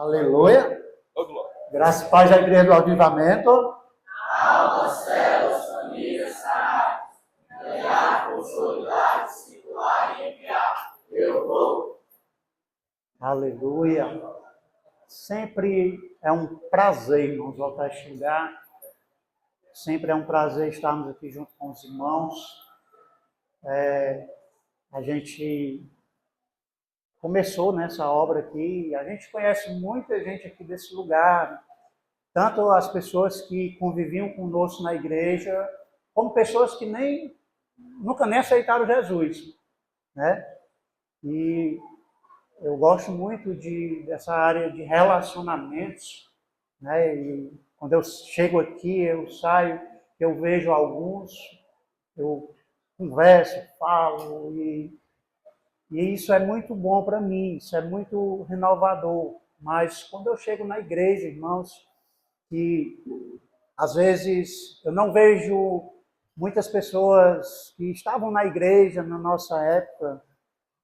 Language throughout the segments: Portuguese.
Aleluia. Ô, glória. Graças e paz à igreja do Avivamento. Almas, céus, famílias, sarais, ganhar com solidariedade, circular e enviar. Eu vou. Aleluia. Sempre é um prazer, irmãos, voltar a chegar. Sempre é um prazer estarmos aqui junto com os irmãos. A gente começou nessa obra aqui, a gente conhece muita gente aqui desse lugar, tanto as pessoas que conviviam conosco na igreja, como pessoas que nunca nem aceitaram Jesus, né? E eu gosto muito dessa área de relacionamentos, né? E quando eu chego aqui, eu saio, eu vejo alguns, eu converso, falo, e isso é muito bom para mim, isso é muito renovador. Mas quando eu chego na igreja, irmãos, que às vezes eu não vejo muitas pessoas que estavam na igreja na nossa época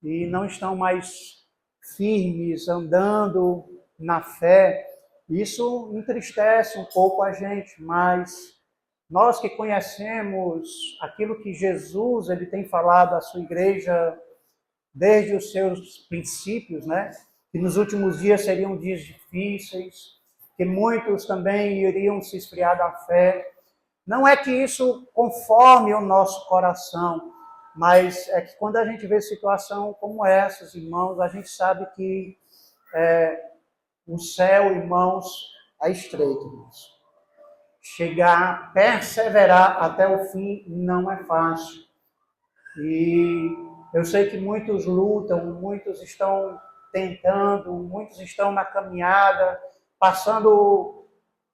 e não estão mais firmes, andando na fé. Isso entristece um pouco a gente, mas nós que conhecemos aquilo que Jesus ele tem falado à sua igreja desde os seus princípios, né? Que nos últimos dias seriam dias difíceis, que muitos também iriam se esfriar da fé. Não é que isso conforme o nosso coração, mas é que quando a gente vê situação como essas, irmãos, a gente sabe que o céu, irmãos, é estreito, irmãos. Chegar, perseverar até o fim não é fácil. E eu sei que muitos lutam, muitos estão tentando, muitos estão na caminhada, passando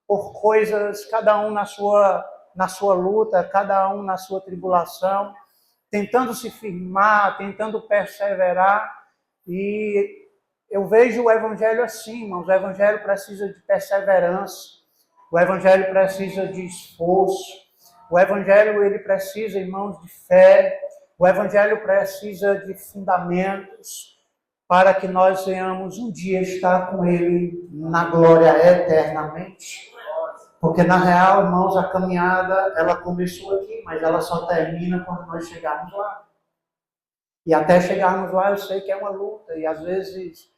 por coisas, cada um na sua luta, cada um na sua tribulação, tentando se firmar, tentando perseverar. E eu vejo o evangelho assim, irmãos, o evangelho precisa de perseverança, o evangelho precisa de esforço, o evangelho ele precisa, irmãos, de fé, o evangelho precisa de fundamentos para que nós venhamos um dia estar com ele na glória eternamente. Porque na real, irmãos, a caminhada, ela começou aqui, mas ela só termina quando nós chegarmos lá. E até chegarmos lá, eu sei que é uma luta. E às vezes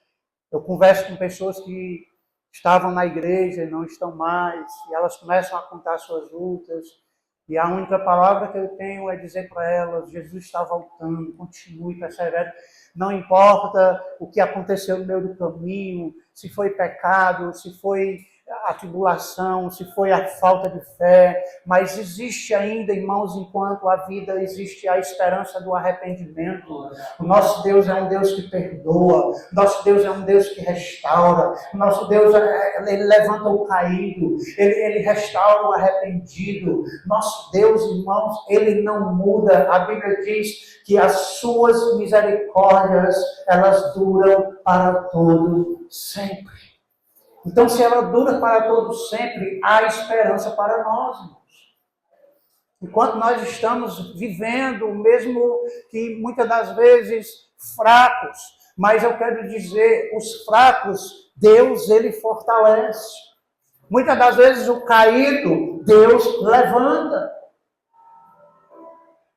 eu converso com pessoas que estavam na igreja e não estão mais, e elas começam a contar suas lutas. E a única palavra que eu tenho é dizer para elas, Jesus está voltando, continue, persevere. Não importa o que aconteceu no meio do caminho, se foi pecado, se foi a tribulação, se foi a falta de fé, mas existe ainda, irmãos, enquanto a vida, existe a esperança do arrependimento. O nosso Deus é um Deus que perdoa, o nosso Deus é um Deus que restaura, o nosso Deus, ele levanta o caído, ele restaura o arrependido. Nosso Deus, irmãos, ele não muda. A Bíblia diz que as suas misericórdias, elas duram para todo sempre. Então, se ela dura para todo sempre, há esperança para nós, irmãos. Enquanto nós estamos vivendo, mesmo que muitas das vezes fracos, mas eu quero dizer, os fracos, Deus, ele fortalece. Muitas das vezes o caído, Deus levanta.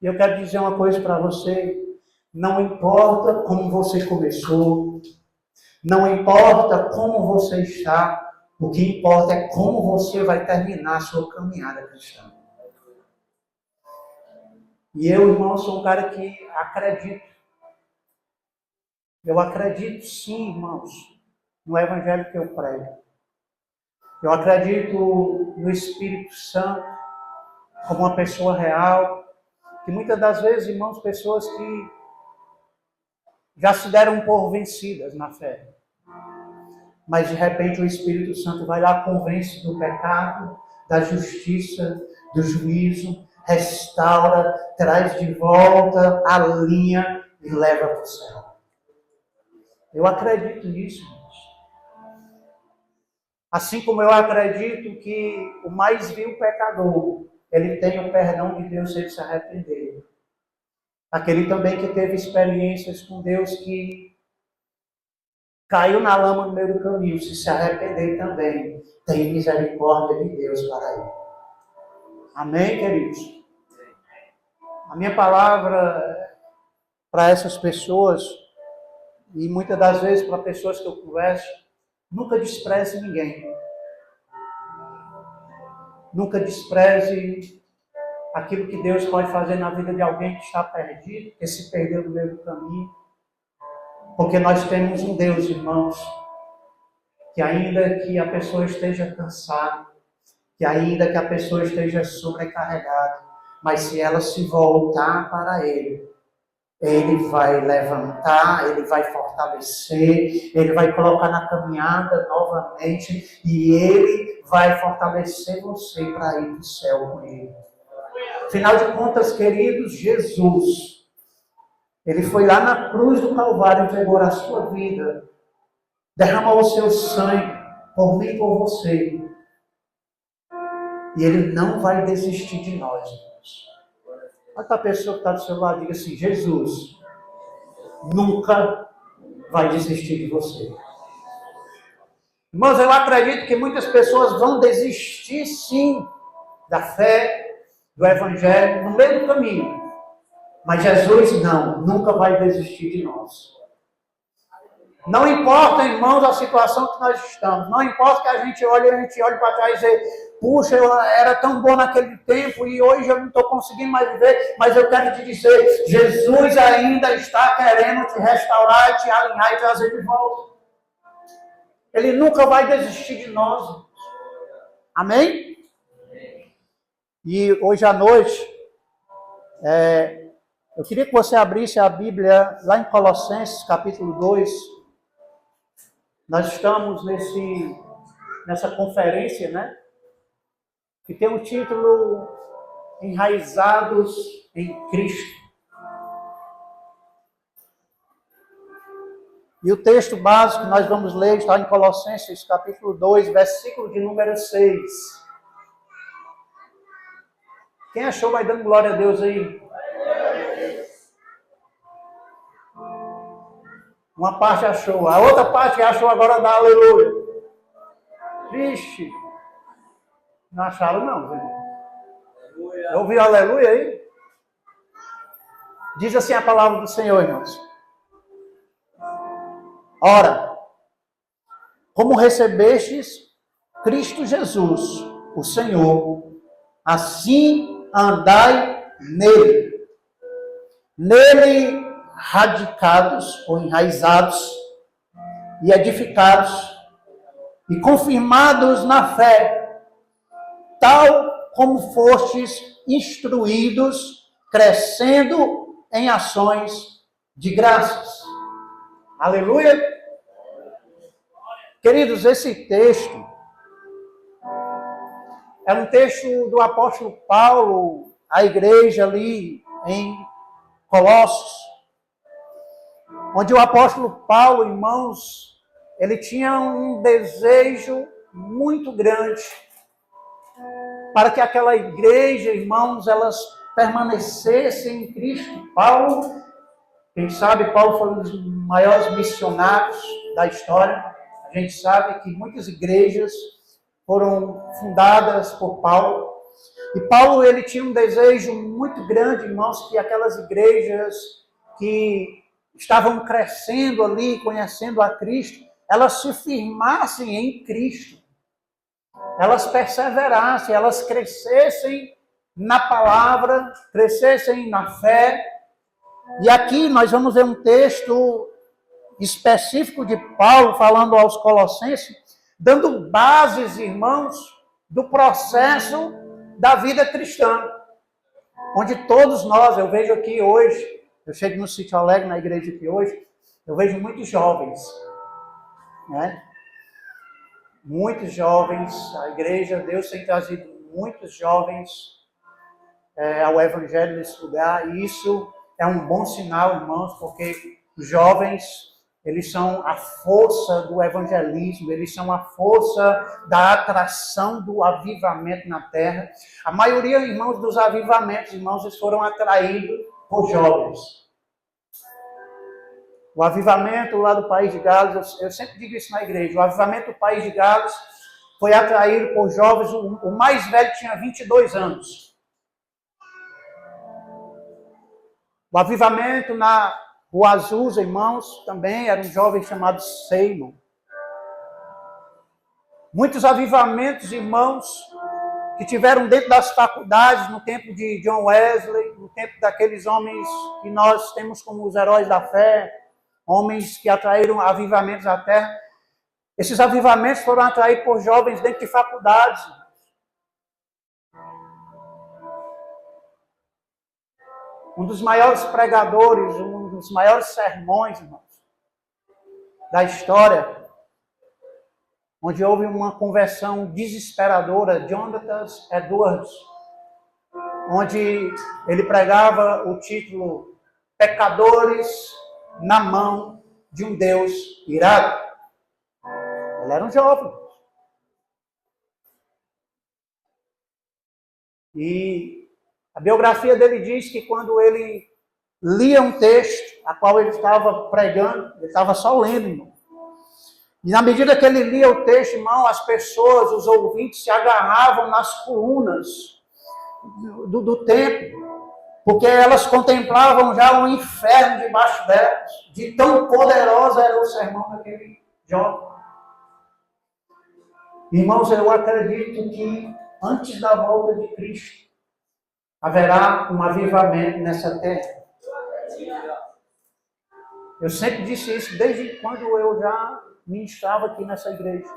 E eu quero dizer uma coisa para você, não importa como você começou, não importa como você está, o que importa é como você vai terminar a sua caminhada cristã. E eu, irmão, sou um cara que acredito. Eu acredito sim, irmãos, no evangelho que eu prego. Eu acredito no Espírito Santo como uma pessoa real, que muitas das vezes, irmãos, pessoas que já se deram por vencidas na fé. Mas de repente o Espírito Santo vai lá, convence do pecado, da justiça, do juízo, restaura, traz de volta a linha e leva para o céu. Eu acredito nisso, irmãos. Assim como eu acredito que o mais vil pecador, ele tem o perdão de Deus se ele se arrepender. Aquele também que teve experiências com Deus que caiu na lama no meio do caminho, se arrepender também, tem misericórdia de Deus para ele. Amém, queridos? A minha palavra para essas pessoas, e muitas das vezes para pessoas que eu converso, nunca despreze ninguém. Nunca despreze aquilo que Deus pode fazer na vida de alguém que está perdido, que se perdeu no meio do caminho. Porque nós temos um Deus, irmãos, que ainda que a pessoa esteja cansada, que ainda que a pessoa esteja sobrecarregada, mas se ela se voltar para Ele, Ele vai levantar, Ele vai fortalecer, Ele vai colocar na caminhada novamente e Ele vai fortalecer você para ir para o céu com Ele. Afinal de contas, queridos, Jesus, Ele foi lá na cruz do Calvário, entregou a sua vida, derramou o seu sangue por mim e por você. E Ele não vai desistir de nós, irmãos. Olha para a pessoa que está do seu lado e diga assim: Jesus nunca vai desistir de você. Irmãos, eu acredito que muitas pessoas vão desistir sim da fé, do Evangelho, no meio do caminho. Mas Jesus não, nunca vai desistir de nós. Não importa, irmãos, a situação que nós estamos. Não importa que a gente olhe para trás e dizer: puxa, eu era tão bom naquele tempo e hoje eu não estou conseguindo mais viver. Mas eu quero te dizer, Jesus ainda está querendo te restaurar, te alinhar e trazer de volta. Ele nunca vai desistir de nós. Amém? E hoje à noite, eu queria que você abrisse a Bíblia lá em Colossenses, capítulo 2. Nós estamos nessa conferência, né? Que tem o título Enraizados em Cristo. E o texto básico que nós vamos ler está em Colossenses, capítulo 2, versículo de número 6. Quem achou vai dando glória a Deus aí. Uma parte achou, a outra parte achou, agora dá aleluia. Vixe, não acharam não, viu? Eu ouvi aleluia aí? Diz assim a palavra do Senhor, irmãos. Ora, como recebestes Cristo Jesus, o Senhor, assim andai nele. Nele radicados ou enraizados e edificados e confirmados na fé, tal como fostes instruídos, crescendo em ações de graças. Aleluia! Queridos, esse texto é um texto do apóstolo Paulo, à igreja ali em Colossos, onde o apóstolo Paulo, irmãos, ele tinha um desejo muito grande para que aquela igreja, irmãos, elas permanecessem em Cristo. Paulo, quem sabe, Paulo foi um dos maiores missionários da história. A gente sabe que muitas igrejas foram fundadas por Paulo. E Paulo, ele tinha um desejo muito grande, irmãos, que aquelas igrejas que estavam crescendo ali, conhecendo a Cristo, elas se firmassem em Cristo. Elas perseverassem, elas crescessem na palavra, crescessem na fé. E aqui nós vamos ver um texto específico de Paulo, falando aos Colossenses, dando bases, irmãos, do processo da vida cristã. Onde todos nós, eu vejo aqui hoje, eu chego no Sítio Alegre, na igreja aqui hoje, eu vejo muitos jovens, né? Muitos jovens, a igreja, Deus tem trazido muitos jovens ao Evangelho nesse lugar, e isso é um bom sinal, irmãos, porque os jovens, eles são a força do evangelismo, eles são a força da atração do avivamento na terra. A maioria, irmãos, dos avivamentos, irmãos, eles foram atraídos por jovens. O avivamento lá do País de Gales, eu sempre digo isso na igreja, o avivamento do País de Gales foi atraído por jovens, o mais velho tinha 22 anos. O avivamento na Rua Azusa, irmãos, também era um jovem chamado Seymour. Muitos avivamentos, irmãos, que tiveram dentro das faculdades, no tempo de John Wesley, no tempo daqueles homens que nós temos como os heróis da fé, homens que atraíram avivamentos à terra. Esses avivamentos foram atraídos por jovens dentro de faculdades. Um dos maiores pregadores, um dos maiores sermões, irmãos, da história, onde houve uma conversão desesperadora, Jonathan Edwards, onde ele pregava o título Pecadores na mão de um Deus irado. Ele era um jovem. E a biografia dele diz que quando ele lia um texto, a qual ele estava pregando, ele estava só lendo, irmão. E na medida que ele lia o texto, irmão, as pessoas, os ouvintes, se agarravam nas colunas do templo, porque elas contemplavam já o inferno debaixo delas, de tão poderosa era o sermão daquele jovem. Irmãos, eu acredito que antes da volta de Cristo, haverá um avivamento nessa terra. Eu sempre disse isso desde quando eu já ministrava aqui nessa igreja.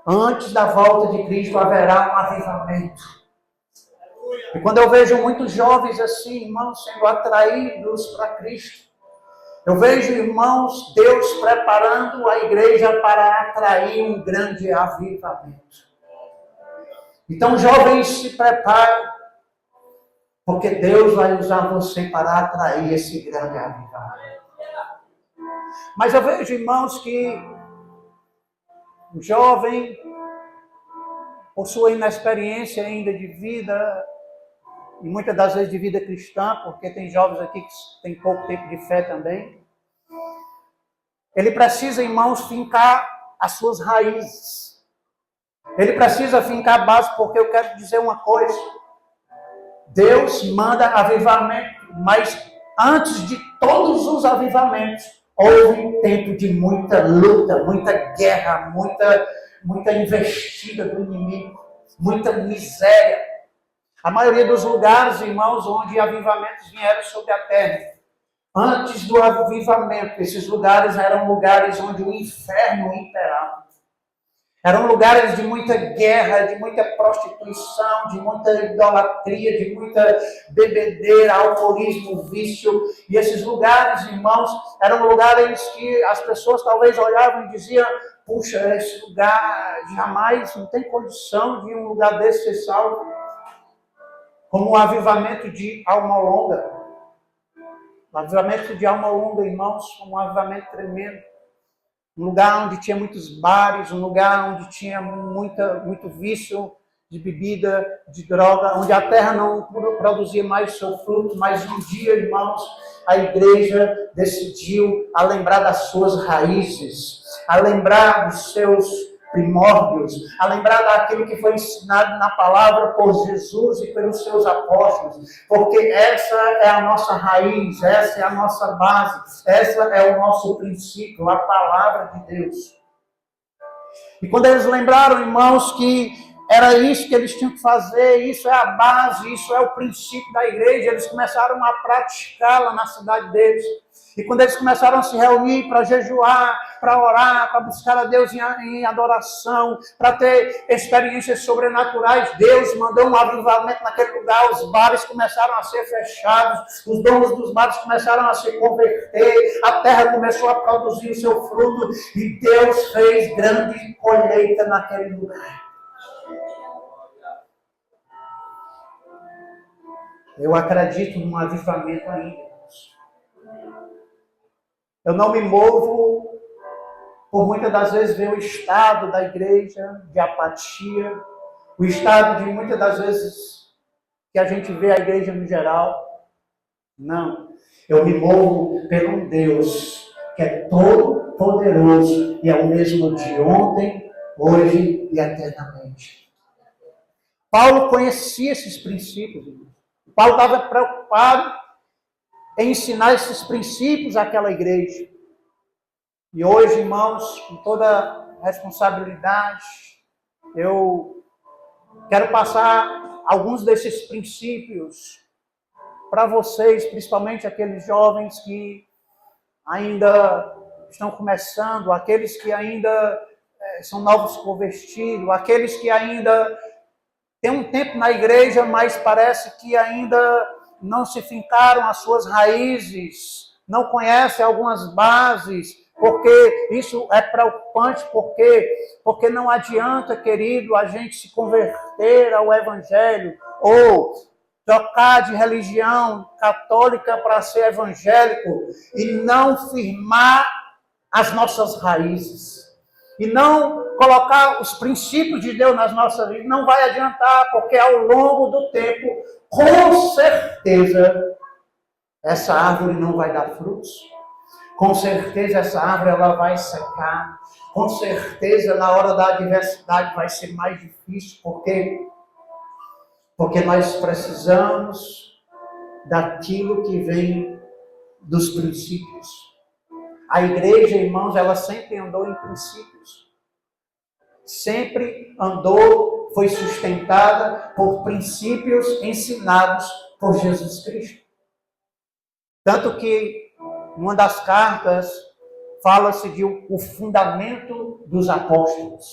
Antes da volta de Cristo haverá um avivamento. E quando eu vejo muitos jovens assim, irmãos, sendo atraídos para Cristo, eu vejo, irmãos, Deus preparando a igreja para atrair um grande avivamento. Então, jovens, se preparem, porque Deus vai usar você para atrair esse grande avivamento. Mas eu vejo, irmãos, que o jovem, por sua inexperiência ainda de vida, e muitas das vezes de vida cristã, porque tem jovens aqui que têm pouco tempo de fé também, ele precisa, irmãos, fincar as suas raízes. Ele precisa fincar a base, porque eu quero dizer uma coisa. Deus manda avivamento, mas antes de todos os avivamentos, houve um tempo de muita luta, muita guerra, muita investida do inimigo, muita miséria. A maioria dos lugares, irmãos, onde avivamentos vieram sobre a terra, antes do avivamento, esses lugares eram lugares onde o inferno imperava. Eram lugares de muita guerra, de muita prostituição, de muita idolatria, de muita bebedeira, alcoolismo, vício. E esses lugares, irmãos, eram lugares que as pessoas talvez olhavam e diziam: puxa, esse lugar jamais, não tem condição de um lugar desse ser salvo. Como o avivamento de Almolonga. O avivamento de Almolonga, irmãos, foi um avivamento tremendo. Um lugar onde tinha muitos bares, um lugar onde tinha muito vício de bebida, de droga, onde a terra não produzia mais seu fruto, mas um dia, irmãos, a igreja decidiu a lembrar das suas raízes, a lembrar dos seus primórdios, a lembrar daquilo que foi ensinado na palavra por Jesus e pelos seus apóstolos, porque essa é a nossa raiz, essa é a nossa base, essa é o nosso princípio, a palavra de Deus. E quando eles lembraram, irmãos, que era isso que eles tinham que fazer, isso é a base, isso é o princípio da igreja, eles começaram a praticá-la na cidade deles. E quando eles começaram a se reunir para jejuar, para orar, para buscar a Deus em adoração, para ter experiências sobrenaturais, Deus mandou um avivamento naquele lugar, os bares começaram a ser fechados, os donos dos bares começaram a se converter, a terra começou a produzir o seu fruto e Deus fez grande colheita naquele lugar. Eu acredito num avivamento ainda. Eu não me movo por muitas das vezes ver o estado da igreja de apatia, o estado de muitas das vezes que a gente vê a igreja no geral. Não. Eu me movo pelo Deus que é todo poderoso e é o mesmo de ontem, hoje e eternamente. Paulo conhecia esses princípios. Paulo estava preocupado em ensinar esses princípios àquela igreja. E hoje, irmãos, com toda responsabilidade, eu quero passar alguns desses princípios para vocês, principalmente aqueles jovens que ainda estão começando, aqueles que ainda são novos convertidos, aqueles que ainda têm um tempo na igreja, mas parece que ainda não se fincaram as suas raízes, não conhecem algumas bases, porque isso é preocupante, porque não adianta, querido, a gente se converter ao Evangelho ou trocar de religião católica para ser evangélico e não firmar as nossas raízes. E não colocar os princípios de Deus nas nossas vidas. Não vai adiantar, porque ao longo do tempo, com certeza, essa árvore não vai dar frutos. Com certeza essa árvore ela vai secar. Com certeza na hora da adversidade vai ser mais difícil, porque nós precisamos daquilo que vem dos princípios. A igreja, irmãos, ela sempre andou em princípios. Sempre andou, foi sustentada por princípios ensinados por Jesus Cristo. Tanto que, numa das cartas, fala-se de o fundamento dos apóstolos.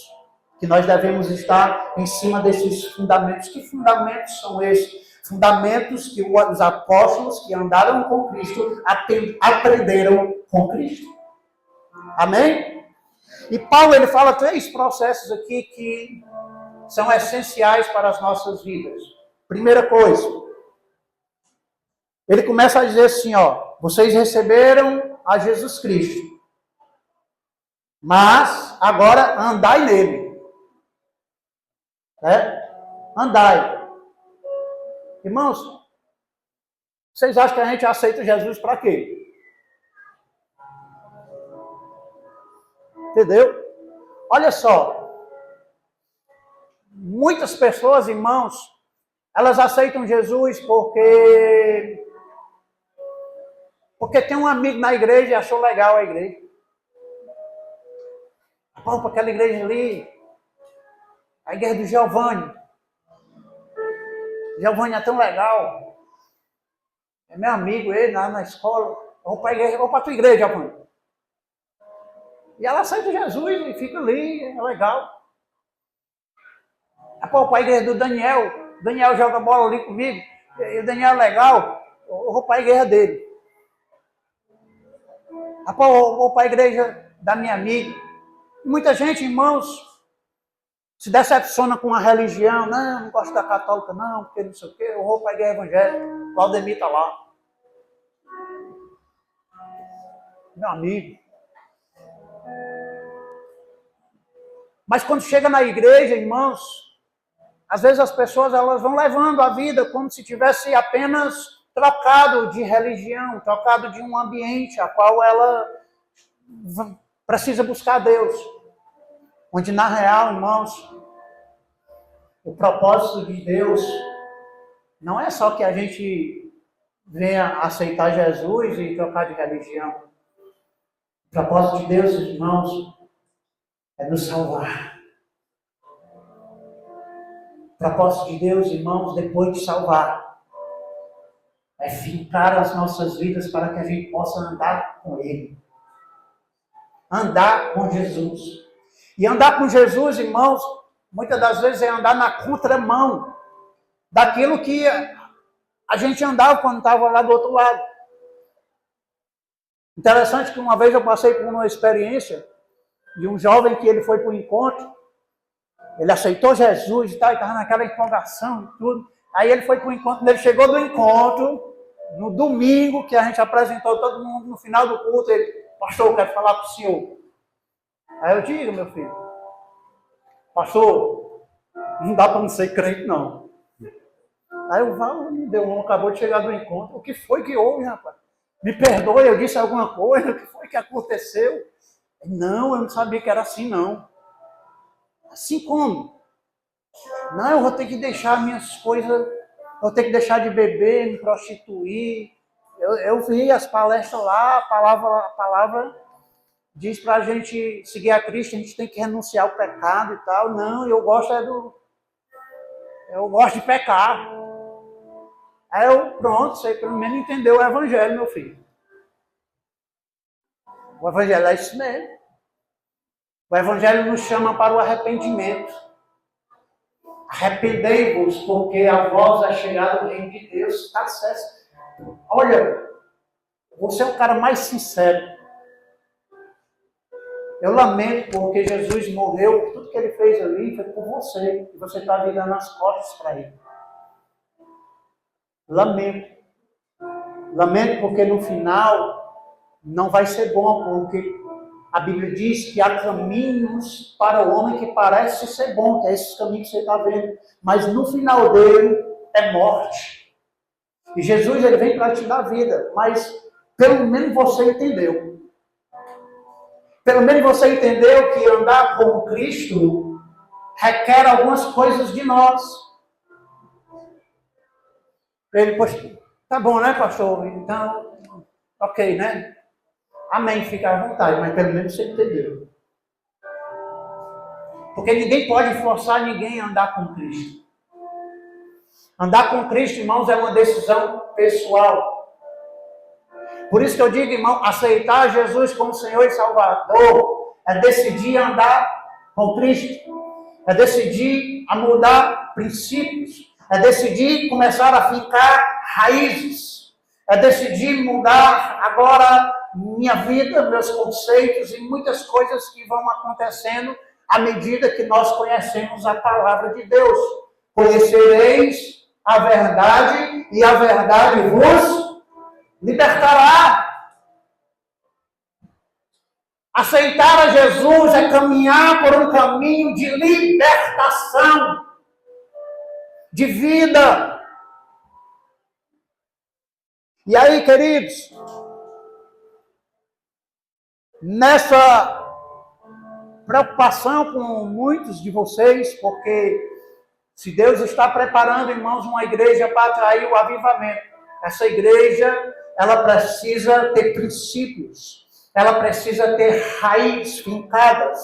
Que nós devemos estar em cima desses fundamentos. Que fundamentos são esses? Fundamentos que os apóstolos que andaram com Cristo aprenderam com Cristo. Amém? E Paulo ele fala 3 processos aqui que são essenciais para as nossas vidas. Primeira coisa, ele começa a dizer assim, vocês receberam a Jesus Cristo, mas agora andai nele. Andai. Irmãos, vocês acham que a gente aceita Jesus para quê? Entendeu? Olha só. Muitas pessoas, irmãos, elas aceitam Jesus porque tem um amigo na igreja e achou legal a igreja. Vamos para aquela igreja ali, a igreja do Giovanni. Giovanni é tão legal. É meu amigo, ele lá na escola. Eu vou para a igreja, vou para a tua igreja, Giovanni. E ela aceita Jesus e fica ali, é legal. Para a igreja do Daniel. Daniel joga bola ali comigo. E o Daniel é legal. Eu vou para a igreja dele. Eu vou para a igreja da minha amiga. Muita gente, irmãos, se decepciona com a religião. Não gosto da católica, não, porque não sei o quê. Eu vou para a igreja evangélica. O Aldemir está lá. Meu amigo. Mas quando chega na igreja, irmãos, às vezes as pessoas elas vão levando a vida como se tivesse apenas trocado de religião, trocado de um ambiente a qual ela precisa buscar Deus. Onde na real, irmãos, o propósito de Deus não é só que a gente venha aceitar Jesus e trocar de religião. O propósito de Deus, irmãos, é nos salvar. O propósito de Deus, irmãos, depois de salvar, é fincar as nossas vidas para que a gente possa andar com Ele. Andar com Jesus. E andar com Jesus, irmãos, muitas das vezes é andar na contramão daquilo que a gente andava quando estava lá do outro lado. Interessante que uma vez eu passei por uma experiência de um jovem que ele foi para o encontro, ele aceitou Jesus e tal, e estava naquela empolgação e tudo. Aí ele foi para o encontro, ele chegou do encontro, no domingo, que a gente apresentou todo mundo no final do culto, ele, pastor, eu quero falar com o senhor. Aí eu digo, meu filho, pastor, não dá para não ser crente, não. Aí o Val me deu um, acabou de chegar do encontro. O que foi que houve, rapaz? Me perdoe, eu disse alguma coisa, o que foi que aconteceu? Não, eu não sabia que era assim, não. Assim como? Não, eu vou ter que deixar minhas coisas, vou ter que deixar de beber, me prostituir. Eu vi as palestras lá, a palavra diz para a gente seguir a Cristo, a gente tem que renunciar ao pecado e tal. Não, eu gosto de pecar. Aí pronto, você pelo menos entendeu o evangelho, meu filho. O evangelho é isso mesmo. O evangelho nos chama para o arrependimento. Arrependei-vos, porque a vós é chegada do reino de Deus. Está certo. Olha, você é o cara mais sincero. Eu lamento porque Jesus morreu, tudo que ele fez ali foi por você. E você está virando as costas para ele. Lamento. Lamento porque no final não vai ser bom, porque a Bíblia diz que há caminhos para o homem que parece ser bom, que é esses caminhos que você está vendo. Mas no final dele é morte. E Jesus ele vem para te dar vida, mas pelo menos você entendeu. Pelo menos você entendeu que andar com Cristo requer algumas coisas de nós. Ele, poxa, tá bom, né, pastor? Então, ok, né? Amém, fica à vontade, mas pelo menos você entendeu. Porque ninguém pode forçar ninguém a andar com Cristo. Andar com Cristo, irmãos, é uma decisão pessoal. Por isso que eu digo, irmão, aceitar Jesus como Senhor e Salvador é decidir andar com Cristo. É decidir a mudar princípios. É decidir começar a fincar raízes. É decidir mudar agora minha vida, meus conceitos e muitas coisas que vão acontecendo à medida que nós conhecemos a palavra de Deus. Conhecereis a verdade e a verdade vos libertará. Aceitar a Jesus é caminhar por um caminho de libertação, de vida. E aí, queridos, nessa preocupação com muitos de vocês, porque se Deus está preparando, irmãos, uma igreja para atrair o avivamento, essa igreja, ela precisa ter princípios, ela precisa ter raízes fincadas.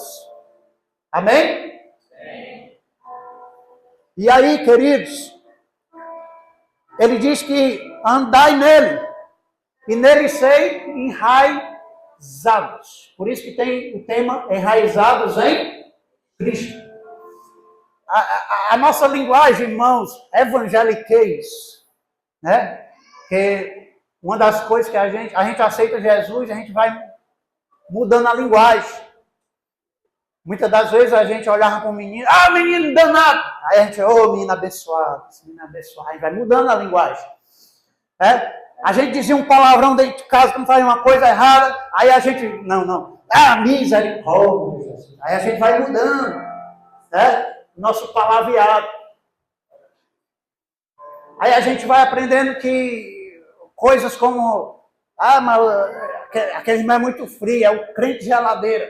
Amém? Amém. E aí, queridos, ele diz que andai nele, e nele sei enraizados. Por isso que tem o tema enraizados em Cristo. A nossa linguagem, irmãos, evangeliquez, né? Que uma das coisas que a gente aceita Jesus, a gente vai mudando a linguagem. Muitas das vezes a gente olhava para o menino, menino danado. Aí a gente, menino abençoado, aí vai mudando a linguagem. A gente dizia um palavrão dentro de casa quando fazia uma coisa errada, aí a gente, não, misericórdia. Aí a gente vai mudando, né? Nosso palavreado. Aí a gente vai aprendendo que coisas como, mas aquele irmão é muito frio, é o crente geladeira.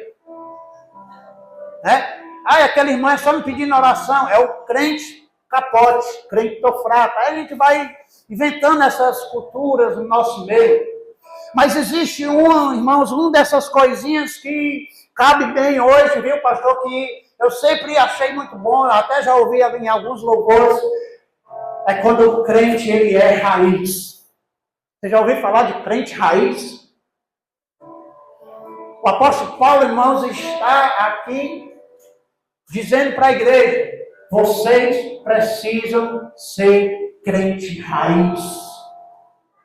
Né? Aquele irmão é só me pedindo oração, é o crente capote, crente tô fraco. Aí a gente vai inventando essas culturas no nosso meio. Mas existe irmãos, dessas coisinhas que cabe bem hoje, viu, pastor, que eu sempre achei muito bom, até já ouvi em alguns louvores, é quando o crente ele é raiz. Você já ouviu falar de crente raiz? O apóstolo Paulo, irmãos, está aqui dizendo para a igreja, vocês precisam ser crente raiz.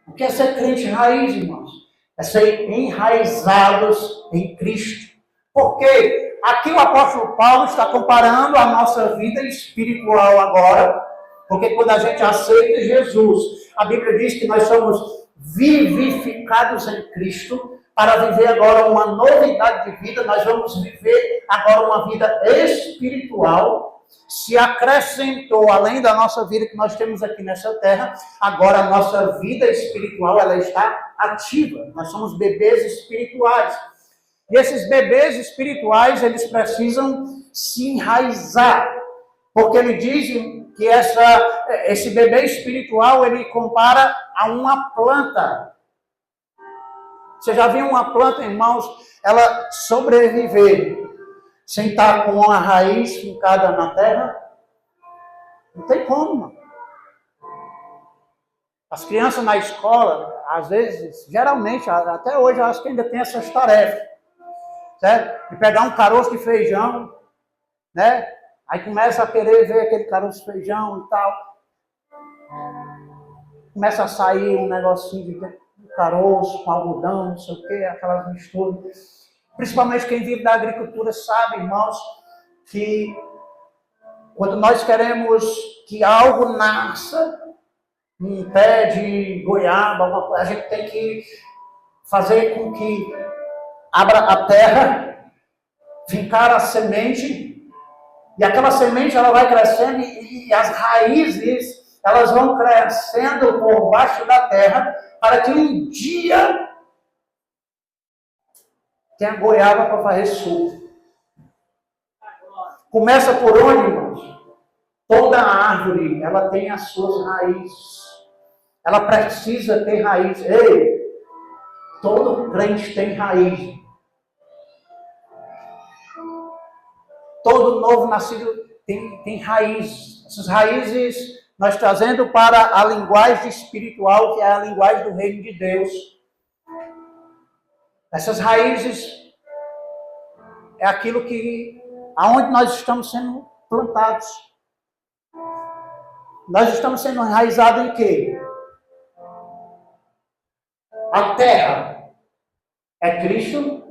O que é ser crente raiz, irmãos? É ser enraizados em Cristo. Por quê? Aqui o apóstolo Paulo está comparando a nossa vida espiritual agora, porque quando a gente aceita Jesus, a Bíblia diz que nós somos vivificados em Cristo para viver agora uma novidade de vida, nós vamos viver agora uma vida espiritual. Se acrescentou, além da nossa vida que nós temos aqui nessa terra, agora a nossa vida espiritual ela está ativa. Nós somos bebês espirituais. E esses bebês espirituais, eles precisam se enraizar. Porque ele diz que esse bebê espiritual, ele compara a uma planta. Você já viu uma planta, irmãos, ela sobreviver sem estar com uma raiz fincada na terra? Não tem como, mano. As crianças na escola, às vezes, geralmente, até hoje, eu acho que ainda tem essas tarefas. Certo? De pegar um caroço de feijão, né? Aí começa a querer ver aquele caroço de feijão e tal. Começa a sair um negocinho de caroço, com algodão, não sei o quê, aquelas misturas. Principalmente quem vive da agricultura sabe, irmãos, que quando nós queremos que algo nasça, um pé de goiaba, alguma coisa, a gente tem que fazer com que abra a terra, fincar a semente, e aquela semente ela vai crescendo e as raízes elas vão crescendo por baixo da terra para que um dia tenha goiaba para fazer suco. Começa por onde, irmãos? Toda árvore ela tem as suas raízes. Ela precisa ter raiz. Ei, todo crente tem raiz. Todo novo nascido tem raiz. Essas raízes nós trazendo para a linguagem espiritual, que é a linguagem do reino de Deus. Essas raízes é aquilo aonde nós estamos sendo plantados. Nós estamos sendo enraizados em quê? A terra é Cristo?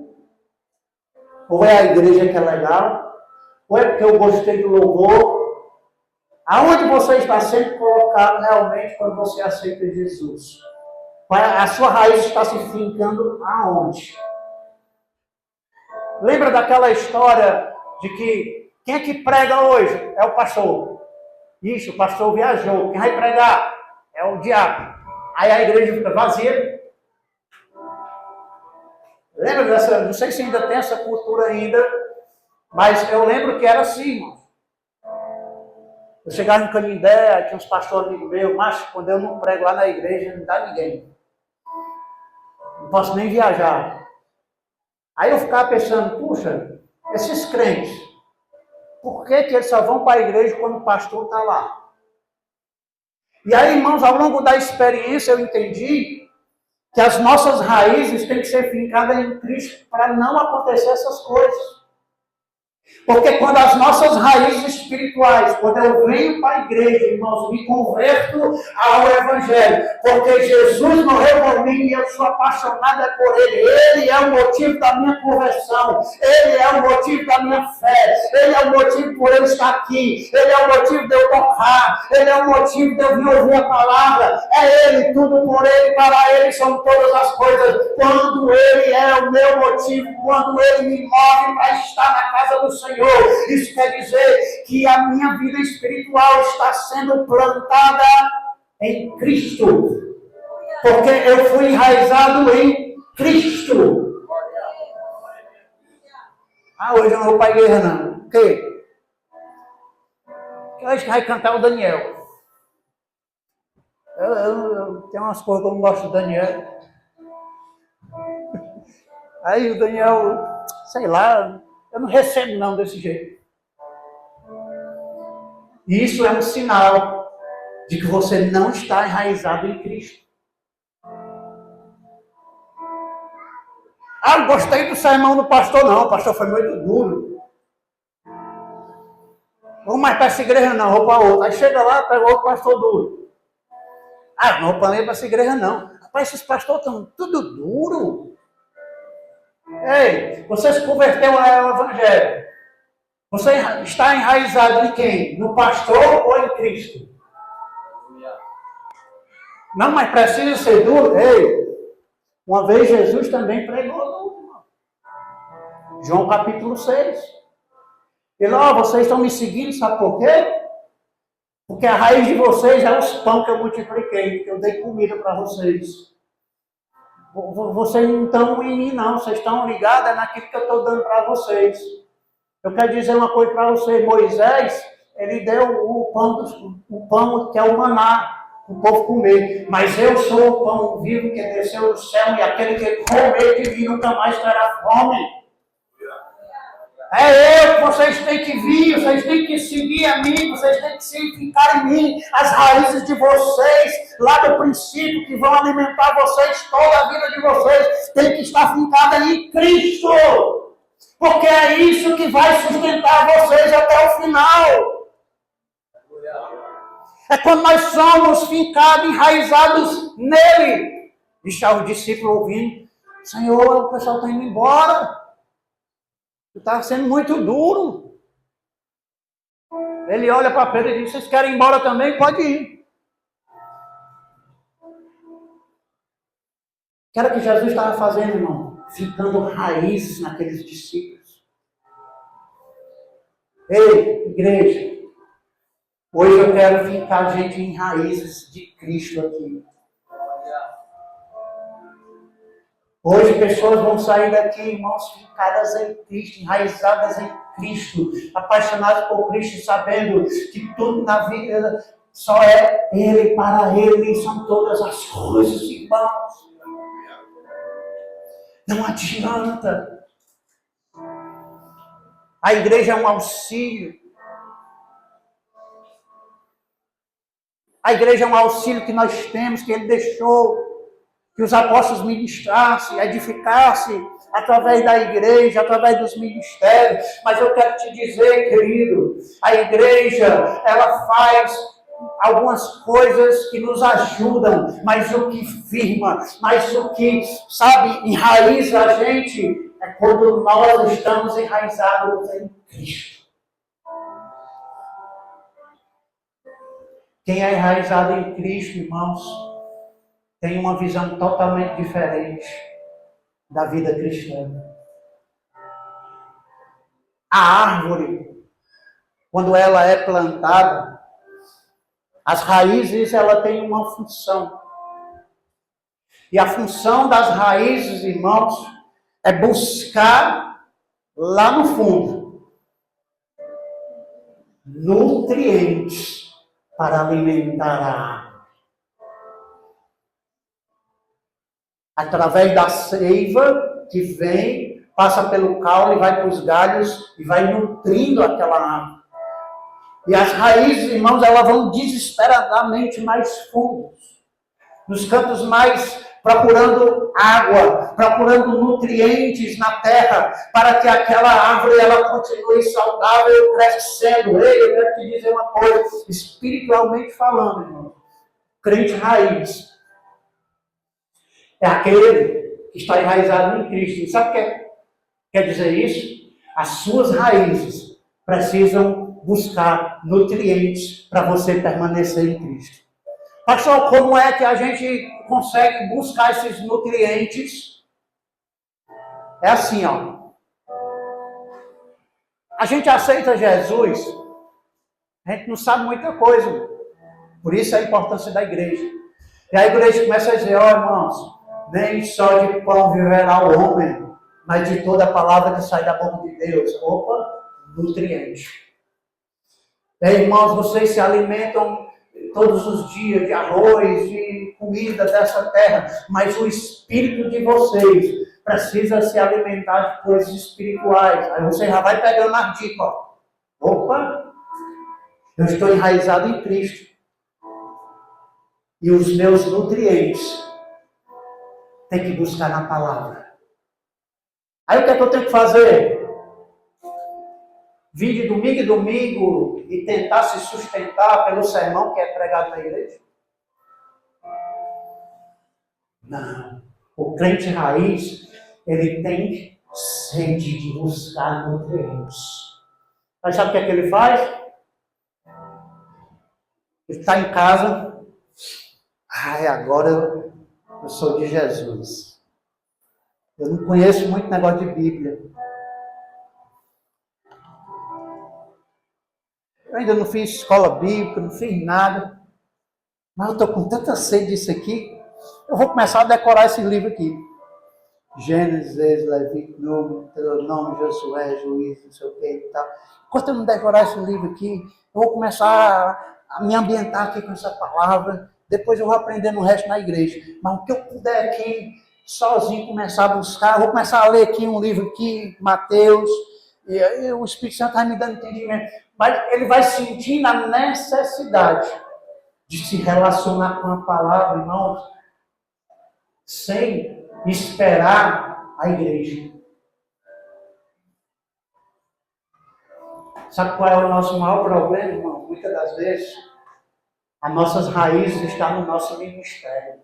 Ou é a igreja que é legal? Ou é porque eu gostei do louvor? Aonde você está sendo colocado realmente quando você aceita Jesus? A sua raiz está se fincando aonde? Lembra daquela história de que quem é que prega hoje? É o pastor. Isso, o pastor viajou. Quem vai pregar? É o diabo. Aí a igreja fica vazia. Lembra dessa? Não sei se ainda tem essa cultura ainda, mas eu lembro que era assim, irmão. Eu chegava em Canindé, tinha uns pastores amigos meus, mas quando eu não prego lá na igreja, não dá ninguém. Não posso nem viajar. Aí eu ficava pensando, puxa, esses crentes, por que eles só vão para a igreja quando o pastor está lá? E aí, irmãos, ao longo da experiência eu entendi que as nossas raízes têm que ser fincadas em Cristo para não acontecer essas coisas. Porque quando as nossas raízes espirituais, quando eu venho para a igreja, irmãos, me converto ao Evangelho, porque Jesus morreu por mim e eu sou apaixonada por Ele. Ele é o motivo da minha conversão, Ele é o motivo da minha fé, Ele é o motivo por eu estar aqui, Ele é o motivo de eu tocar, Ele é o motivo de eu vir ouvir a palavra. É Ele, tudo por Ele, para Ele são todas as coisas. Quando Ele é o meu motivo, quando Ele me move para estar na casa do Senhor, isso quer dizer que a minha vida espiritual está sendo plantada em Cristo. Porque eu fui enraizado em Cristo. Hoje eu não vou para a igreja não. O quê? Hoje vai cantar o Daniel. Eu tenho umas coisas que eu não gosto do Daniel. Aí o Daniel, sei lá, eu não recebo não desse jeito. Isso é um sinal de que você não está enraizado em Cristo. Eu gostei do sermão do pastor, não. O pastor foi muito duro. Vou mais para essa igreja não, vou para outra. Aí chega lá, pega outro pastor duro. Não vou para essa igreja não. Rapaz, esses pastores estão tudo duro. Ei, você se converteu ao Evangelho. Você está enraizado em quem? No pastor ou em Cristo? Não, mas precisa ser duro. Ei, uma vez Jesus também pregou duro. João capítulo 6. Ele, vocês estão me seguindo, sabe por quê? Porque a raiz de vocês é os pão que eu multipliquei, que eu dei comida para vocês. Vocês não estão em mim, não. Vocês estão ligados naquilo que eu estou dando para vocês. Eu quero dizer uma coisa para vocês. Moisés, ele deu o pão que é o maná, para o povo comer. Mas eu sou o pão vivo que desceu do céu, e aquele que comer de mim nunca mais terá fome. É eu que vocês têm que vir, vocês têm que seguir a mim, vocês têm que ficar em mim. As raízes de vocês, lá do princípio, que vão alimentar vocês, toda a vida de vocês, tem que estar fincada em Cristo. Porque é isso que vai sustentar vocês até o final. É quando nós somos fincados, enraizados nele. E já o discípulo ouvindo: Senhor, o pessoal está indo embora. Está sendo muito duro. Ele olha para Pedro e diz: vocês querem ir embora também? Pode ir. O que era que Jesus estava fazendo, irmão? Ficando raízes naqueles discípulos. Ei, igreja, hoje eu quero fincar gente em raízes de Cristo aqui. Hoje pessoas vão sair daqui, irmãos, fincadas em Cristo, enraizadas em Cristo, apaixonadas por Cristo, sabendo que tudo na vida só é Ele, para Ele são todas as coisas, irmãos. Não adianta. A igreja é um auxílio. A igreja é um auxílio que nós temos, que Ele deixou. Que os apóstolos ministrassem, edificassem através da igreja, através dos ministérios. Mas eu quero te dizer, querido, a igreja, ela faz algumas coisas que nos ajudam, mas o que firma, mas o que, sabe, enraiza a gente, é quando nós estamos enraizados em Cristo. Quem é enraizado em Cristo, irmãos, tem uma visão totalmente diferente da vida cristã. A árvore, quando ela é plantada, as raízes, ela tem uma função. E a função das raízes, irmãos, é buscar lá no fundo nutrientes para alimentar a árvore. Através da seiva que vem, passa pelo caule, vai para os galhos e vai nutrindo aquela árvore. E as raízes, irmãos, elas vão desesperadamente mais fundos, nos cantos mais, procurando água, procurando nutrientes na terra, para que aquela árvore ela continue saudável, crescendo. Ei, eu quero te dizer uma coisa, espiritualmente falando, irmão, crente raiz é aquele que está enraizado em Cristo. E sabe o que quer dizer isso? As suas raízes precisam buscar nutrientes para você permanecer em Cristo. Pastor, como é que a gente consegue buscar esses nutrientes? É assim, ó. A gente aceita Jesus, a gente não sabe muita coisa. Por isso a importância da igreja. E a igreja começa a dizer: ó, irmãos, nem só de pão viverá o homem, mas de toda a palavra que sai da boca de Deus. Opa, nutriente. Irmãos, vocês se alimentam todos os dias de arroz, de comida dessa terra, mas o espírito de vocês precisa se alimentar de coisas espirituais. Aí você já vai pegando as dicas. Opa, eu estou enraizado em Cristo. E os meus nutrientes tem que buscar na palavra. Aí o que é que eu tenho que fazer? Vir de domingo em domingo e tentar se sustentar pelo sermão que é pregado na igreja? Não. O crente raiz, ele tem sede de buscar nutrientes. Mas sabe o que é que ele faz? Ele está em casa. Ai, agora eu sou de Jesus. Eu não conheço muito negócio de Bíblia. Eu ainda não fiz escola bíblica, não fiz nada. Mas eu estou com tanta sede disso aqui. Eu vou começar a decorar esse livro aqui. Gênesis, Levítico, Número, Deuteronômio, Josué, Juízes, não sei o que e tal. Enquanto eu não decorar esse livro aqui, eu vou começar a me ambientar aqui com essa palavra. Depois eu vou aprender no resto na igreja. Mas o que eu puder aqui, sozinho, começar a buscar, eu vou começar a ler aqui um livro aqui, Mateus, e o Espírito Santo vai me dando entendimento. Mas ele vai sentindo a necessidade de se relacionar com a palavra, irmãos, sem esperar a igreja. Sabe qual é o nosso maior problema, irmão? Muitas das vezes, as nossas raízes estão no nosso ministério.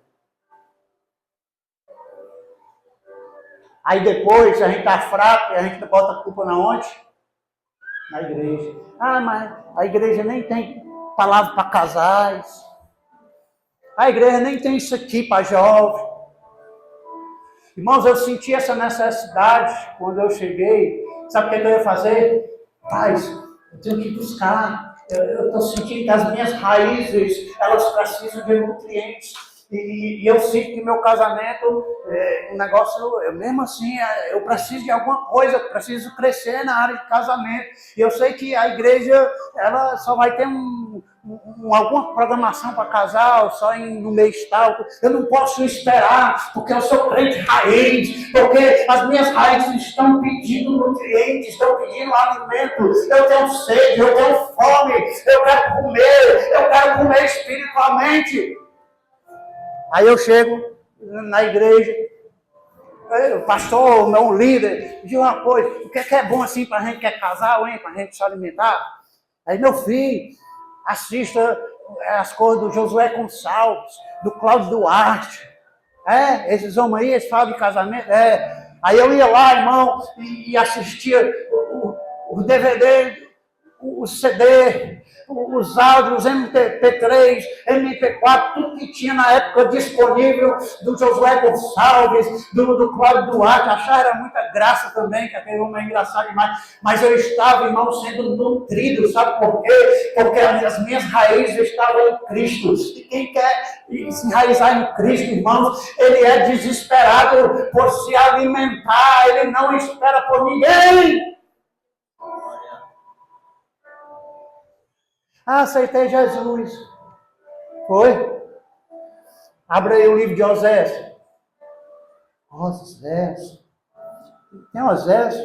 Aí depois, a gente está fraco e a gente bota a culpa na onde? Na igreja. Ah, mas a igreja nem tem palavra para casais. A igreja nem tem isso aqui para jovens. Irmãos, eu senti essa necessidade quando eu cheguei. Sabe o que eu ia fazer? Paz, eu tenho que buscar. Eu estou sentindo que as minhas raízes, elas precisam de nutrientes. E eu sinto que meu casamento, um negócio, mesmo assim, eu preciso de alguma coisa, eu preciso crescer na área de casamento. E eu sei que a igreja, ela só vai ter alguma programação para casal, só no mês tal. Eu não posso esperar, porque eu sou crente raiz, porque as minhas raízes estão pedindo nutrientes, estão pedindo alimento. Eu tenho sede, eu tenho fome, eu quero comer espiritualmente. Aí eu chego na igreja, o pastor, meu líder, diz uma coisa: o que é bom assim para a gente que é casal, hein, para a gente se alimentar? Aí, meu filho, assista as coisas do Josué Gonçalves, do Cláudio Duarte. Esses homens aí, eles falam de casamento. Aí eu ia lá, irmão, e assistia o DVD, o CD, os áudios, os MP3, MP4, tudo que tinha na época disponível, do Josué Gonçalves, do Cláudio Duarte. Achava era muita graça também, que aquele homem é engraçado demais. Mas eu estava, irmão, sendo nutrido, sabe por quê? Porque as minhas raízes estavam em Cristo. E quem quer se enraizar em Cristo, irmãos, ele é desesperado por se alimentar, ele não espera por ninguém. Aceitei Jesus. Foi? Abre aí o livro de Osés. Osés. Tem Osés?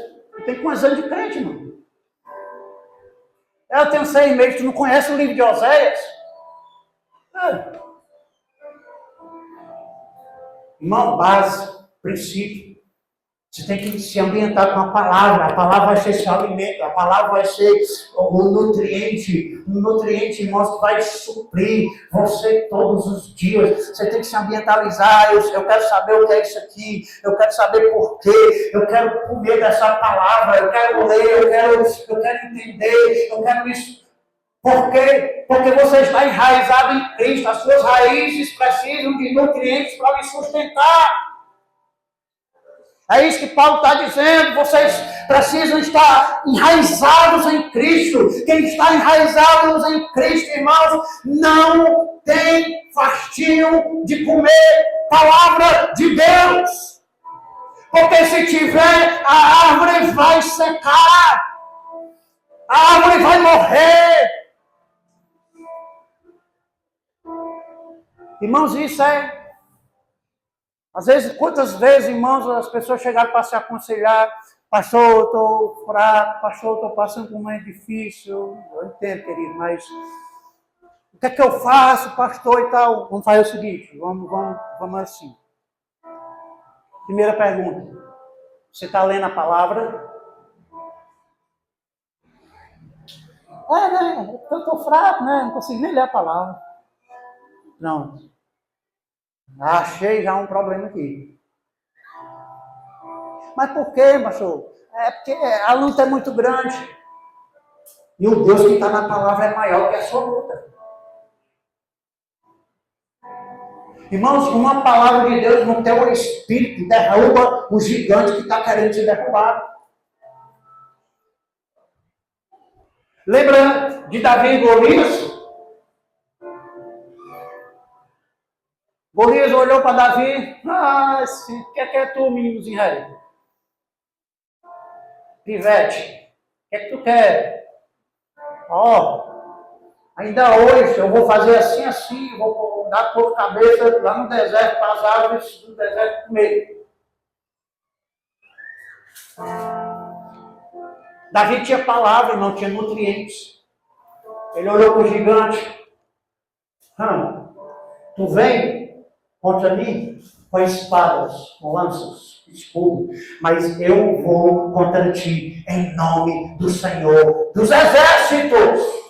Tem quantos anos de crente, mano? Eu tenho 6 meses, tu não conhece o livro de Osés? Irmão, base, princípio. Você tem que se ambientar com a palavra vai ser seu alimento, a palavra vai ser um nutriente, irmãos, que vai suprir você todos os dias. Você tem que se ambientalizar. Eu quero saber o que é isso aqui, eu quero saber por quê, eu quero comer dessa palavra, eu quero ler, eu quero entender, eu quero isso. Por quê? Porque você está enraizado em Cristo, as suas raízes precisam de nutrientes para lhe sustentar. É isso que Paulo está dizendo, vocês precisam estar enraizados em Cristo. Quem está enraizado em Cristo, irmãos, não tem fastio de comer palavra de Deus. Porque se tiver, a árvore vai secar, a árvore vai morrer. Irmãos, isso é... Às vezes, quantas vezes, irmãos, as pessoas chegaram para se aconselhar: pastor, eu estou fraco, pastor, eu estou passando por um momento difícil. Eu entendo, querido, mas o que é que eu faço, pastor, e tal? Vamos fazer o seguinte, vamos assim. Primeira pergunta: você está lendo a palavra? Né? Eu estou fraco, né? Não consigo nem ler a palavra. Não. Achei já um problema aqui. Mas por quê, pastor? É porque a luta é muito grande. E o Deus que está na palavra é maior que a sua luta. Irmãos, uma palavra de Deus no teu espírito derruba o gigante que está querendo te derrubar. Lembra de Davi e Golias? Golias olhou para Davi. O que é tu, meninozinho velho? Pivete, o que é que tu quer? Ainda hoje eu vou fazer assim, vou dar por cabeça lá no deserto, para as árvores do deserto comer. Davi tinha palavra, não tinha nutrientes. Ele olhou para o gigante. Tu vem contra mim com espadas, com lanças, escudo, mas eu vou contra ti em nome do Senhor dos Exércitos.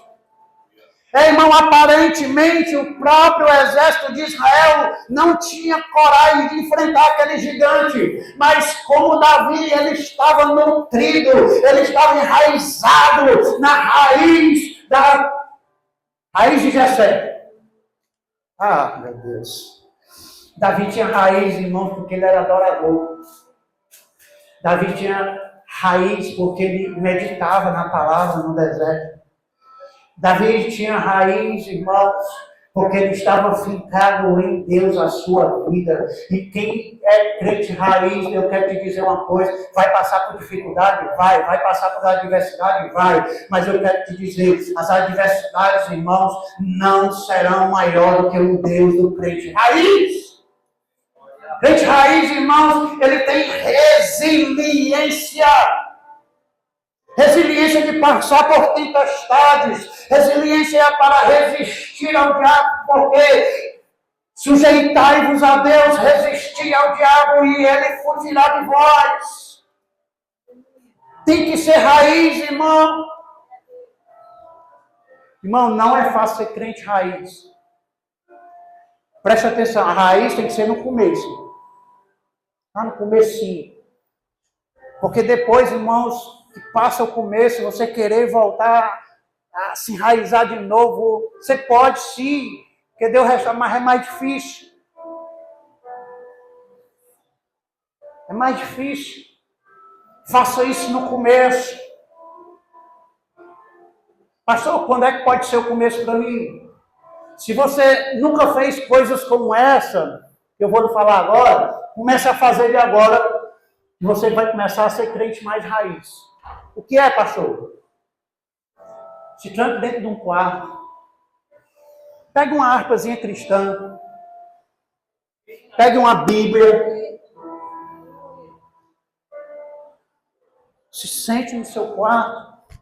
Irmão, aparentemente o próprio exército de Israel não tinha coragem de enfrentar aquele gigante, mas como Davi, ele estava nutrido, ele estava enraizado na raiz de Jessé. Meu Deus. Davi tinha raiz, irmão, porque ele era adorador. Davi tinha raiz porque ele meditava na palavra no deserto. Davi tinha raiz, irmãos, porque ele estava fincado em Deus a sua vida. E quem é crente raiz, eu quero te dizer uma coisa, vai passar por dificuldade? Vai passar por adversidade? Vai. Mas eu quero te dizer, as adversidades, irmãos, não serão maior do que o Deus do crente raiz. Crente raiz, irmãos, ele tem resiliência. Resiliência de passar por tempestades. Resiliência para resistir ao diabo, porque sujeitai-vos a Deus, resistir ao diabo e ele fugirá de vós. Tem que ser raiz, irmão. Irmão, não é fácil ser crente raiz. Preste atenção, a raiz tem que ser no começo. No comecinho. Porque depois, irmãos, que passa o começo, você querer voltar a se enraizar de novo, você pode sim, porque Deus resta, mas é mais difícil. É mais difícil. Faça isso no começo. Pastor, quando é que pode ser o começo para mim? Se você nunca fez coisas como essa, que eu vou lhe falar agora, comece a fazer de agora, e você vai começar a ser crente mais raiz. O que é, pastor? Se tranque dentro de um quarto. Pegue uma harpazinha cristã. Pegue uma Bíblia. Se sente no seu quarto.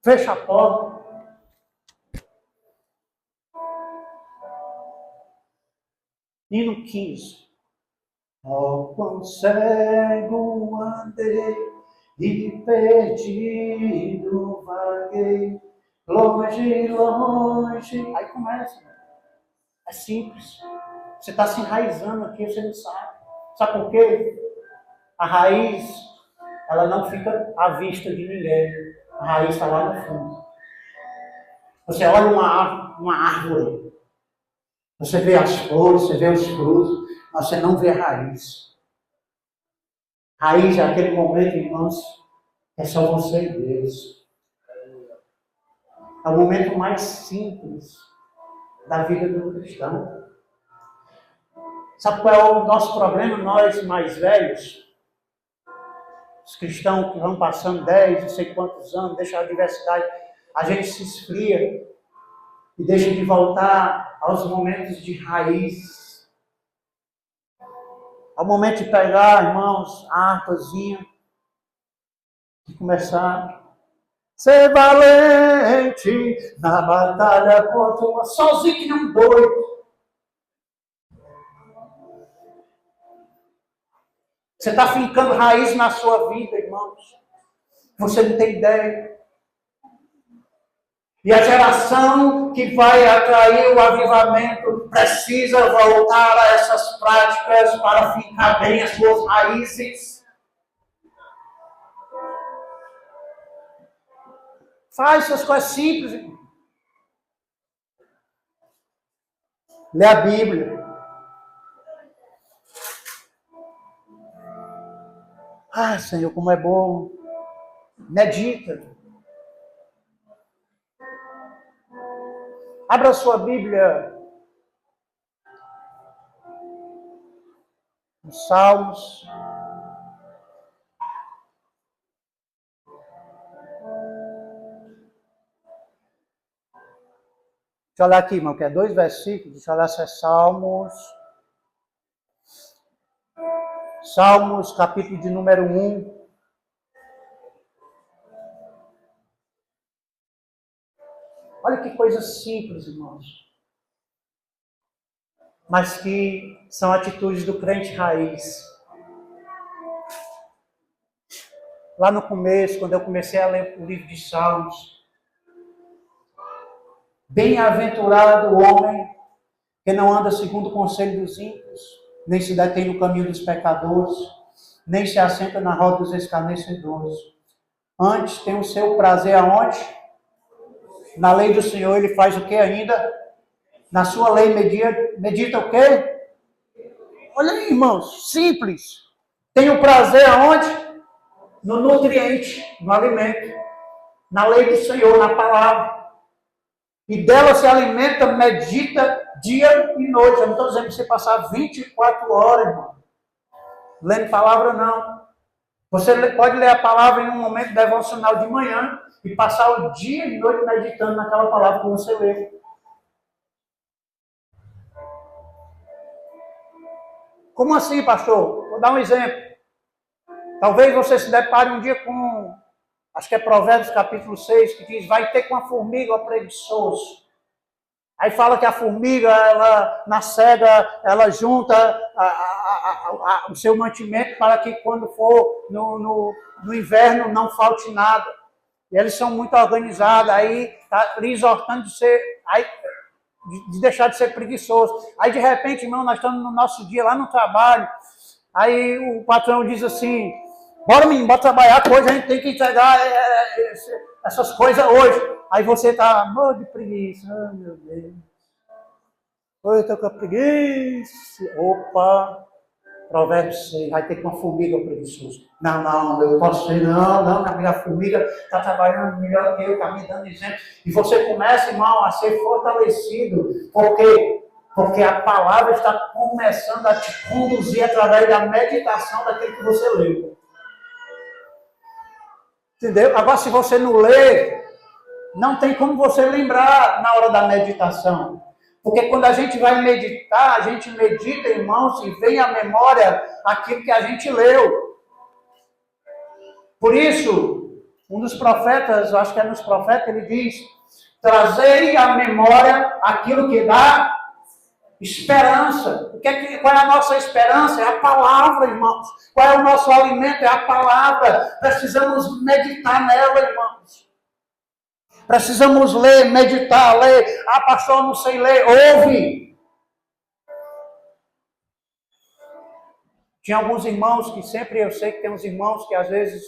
Fecha a porta. Hino 15. Quão cego andei e perdido vaguei, longe, longe. Aí começa. É simples. Você está se enraizando aqui, você não sabe. Sabe por quê? A raiz, ela não fica à vista de ninguém. A raiz está lá no fundo. Você olha uma árvore, você vê as flores, você vê os frutos, mas você não vê a raiz. Raiz é aquele momento, irmãos, é só você e Deus. É o momento mais simples da vida do cristão. Sabe qual é o nosso problema, nós mais velhos? Os cristãos que vão passando 10, não sei quantos anos, deixam a diversidade, a gente se esfria e deixa de voltar aos momentos de raiz. Ao momento de pegar, irmãos, a harpazinha e começar a ser valente na batalha contra uma sozinho que não doido. Você está fincando raiz na sua vida, irmãos. Você não tem ideia. E a geração que vai atrair o avivamento precisa voltar a essas práticas para fincar bem as suas raízes. Faz essas coisas simples, irmão. Lê a Bíblia. Senhor, como é bom. Medita. Abra a sua Bíblia Salmos. Deixa eu olhar aqui, irmão, que é 2 versículos. Deixa eu olhar se é Salmos. Salmos, capítulo de número 1. Olha que coisa simples, irmãos. Mas que são atitudes do crente raiz. Lá no começo, quando eu comecei a ler o livro de Salmos, bem-aventurado o homem que não anda segundo o conselho dos ímpios, nem se detém no caminho dos pecadores, nem se assenta na roda dos escarnecedores. Antes tem o seu prazer aonde? Na lei do Senhor ele faz o que ainda? Na sua lei medita o quê? Olha aí, irmãos, simples. Tem o prazer aonde? No nutriente, no alimento. Na lei do Senhor, na palavra. E dela se alimenta, medita dia e noite. Eu não estou dizendo que você passar 24 horas, irmão, lendo palavra, não. Você pode ler a palavra em um momento devocional de manhã e passar o dia e noite meditando naquela palavra que você lê. Como assim, pastor? Vou dar um exemplo. Talvez você se depare um dia com, acho que é Provérbios capítulo 6, que diz, vai ter com a formiga o preguiçoso. Aí fala que a formiga, ela, na cega, ela junta o seu mantimento para que quando for no inverno não falte nada. E eles são muito organizados, aí está lhe exortando de deixar de ser preguiçoso. Aí de repente, irmão, nós estamos no nosso dia lá no trabalho, aí o patrão diz assim, bora menino, bora trabalhar, que hoje a gente tem que entregar essas coisas hoje. Aí você está morto de preguiça. Ai, meu Deus. Hoje eu estou com a preguiça. Opa, Provérbios 6, vai ter com uma formiga preguiçoso. Não, eu posso ser, não, a minha formiga está trabalhando melhor que eu, está me dando exemplo. E você começa, irmão, a ser fortalecido. Por quê? Porque a palavra está começando a te conduzir através da meditação daquilo que você leu. Entendeu? Agora, se você não lê, não tem como você lembrar na hora da meditação. Porque quando a gente vai meditar, a gente medita, irmãos, e vem à memória aquilo que a gente leu. Por isso, um dos profetas, eu acho que é nos profetas, ele diz, trazei à memória aquilo que dá esperança. Qual é a nossa esperança? É a palavra, irmãos. Qual é o nosso alimento? É a palavra. Precisamos meditar nela, irmãos. Precisamos ler, meditar, ler. Ah, pastor, não sei ler. Ouve. Tinha alguns irmãos que sempre, eu sei que tem uns irmãos que às vezes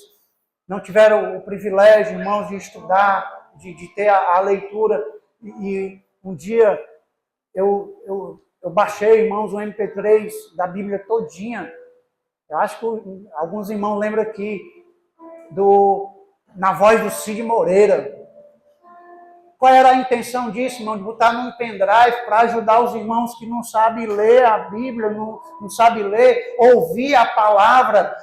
não tiveram o privilégio, irmãos, de estudar, de ter a leitura. E um dia eu baixei, irmãos, um MP3 da Bíblia todinha. Eu acho que alguns irmãos lembram aqui, na voz do Cid Moreira. Qual era a intenção disso, irmão? De botar num pendrive para ajudar os irmãos que não sabem ler a Bíblia, não sabem ler, ouvir a palavra